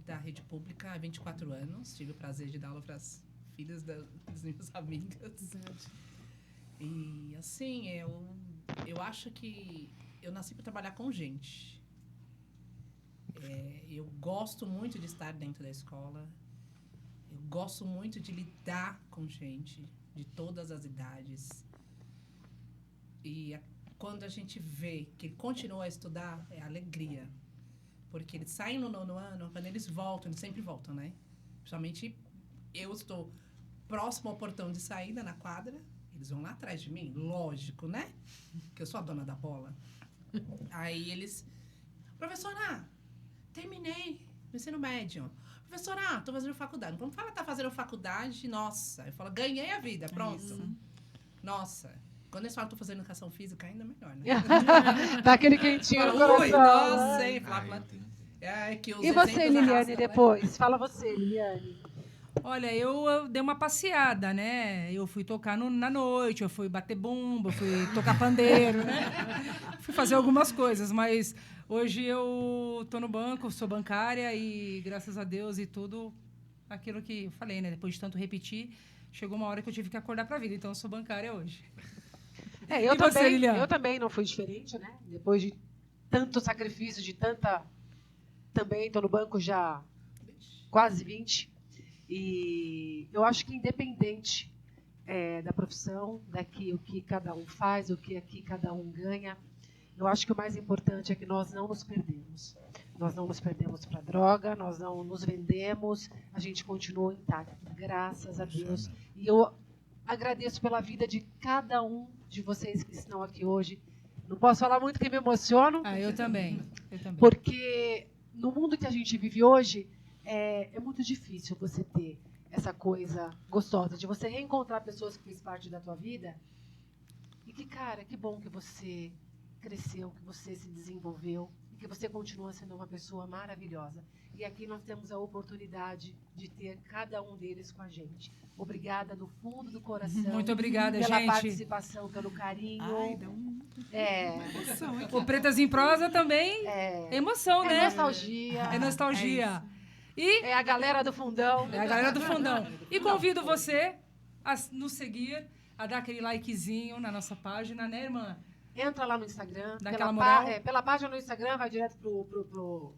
da rede pública há 24 anos. Tive o prazer de dar aula para as filhas das minhas amigas. E, assim, eu acho que eu nasci para trabalhar com gente. Eu gosto muito de estar dentro da escola. Eu gosto muito de lidar com gente de todas as idades. E quando a gente vê que ele continua a estudar, é alegria. Porque eles saem no 9º ano, quando eles voltam, eles sempre voltam, né? Principalmente eu estou próximo ao portão de saída na quadra, eles vão lá atrás de mim, lógico, né? Que eu sou a dona da bola. Aí eles... Professora, terminei no ensino médio. Professora, tô fazendo faculdade. Quando fala tá fazendo faculdade, nossa. Eu falo, ganhei a vida, pronto. Nossa. Quando eles falam tô fazendo educação física, ainda melhor, né? Dá aquele quentinho no Ui, coração. nossa, né? hein? Que os E você, exemplos Liliane, arrastam, né? depois? Fala você, Liliane. Olha, eu dei uma passeada, né? Eu fui tocar na noite, eu fui bater bumbo, eu fui tocar pandeiro, né? Fui fazer algumas coisas, mas hoje eu tô no banco, sou bancária e, graças a Deus e tudo, aquilo que eu falei, né? Depois de tanto repetir, chegou uma hora que eu tive que acordar pra vida, então eu sou bancária hoje. Eu E você, Liliane? eu também não fui diferente, né? Depois de tanto sacrifício, de tanta... Também estou no banco já quase 20. E eu acho que independente da profissão, o que cada um faz, o que aqui cada um ganha, eu acho que o mais importante é que nós não nos perdemos. Nós não nos perdemos para droga, nós não nos vendemos, a gente continua intacto, graças a Deus. E eu agradeço pela vida de cada um de vocês que estão aqui hoje. Não posso falar muito que me emociono. Eu também. Porque no mundo que a gente vive hoje, é muito difícil você ter essa coisa gostosa de você reencontrar pessoas que fez parte da tua vida e que, cara, que bom que você cresceu, que você se desenvolveu e que você continua sendo uma pessoa maravilhosa. E aqui nós temos a oportunidade de ter cada um deles com a gente. Obrigada do fundo do coração. Muito obrigada, pela gente. Participação, pelo carinho. Ai, dá emoção aqui. O Pretas em Prosa também é emoção, né? Nostalgia. É nostalgia. E É a galera do fundão. é a galera do fundão. E convido você a nos seguir, a dar aquele likezinho na nossa página, né, irmã? Entra lá no Instagram. Dá aquela moral. Pela página no Instagram, vai direto pro...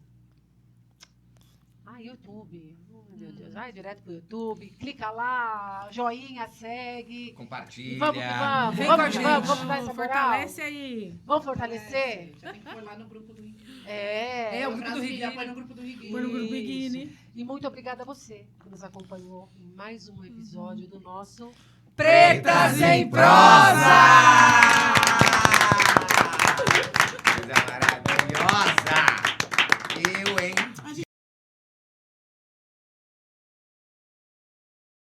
YouTube. Meu Deus, vai direto pro YouTube. Clica lá, joinha, segue. Compartilha. Vamos, Vem com a vamos, gente. vamos dar essa moral. Fortalece aí. Vamos fortalecer? Já tem que pôr lá no grupo do Riguinho. É, o grupo do Brasília, Riguinho. põe no grupo do Riguinho. Põe no grupo Isso. Bikini. E muito obrigada a você que nos acompanhou em mais um episódio do nosso Pretas em Prosa!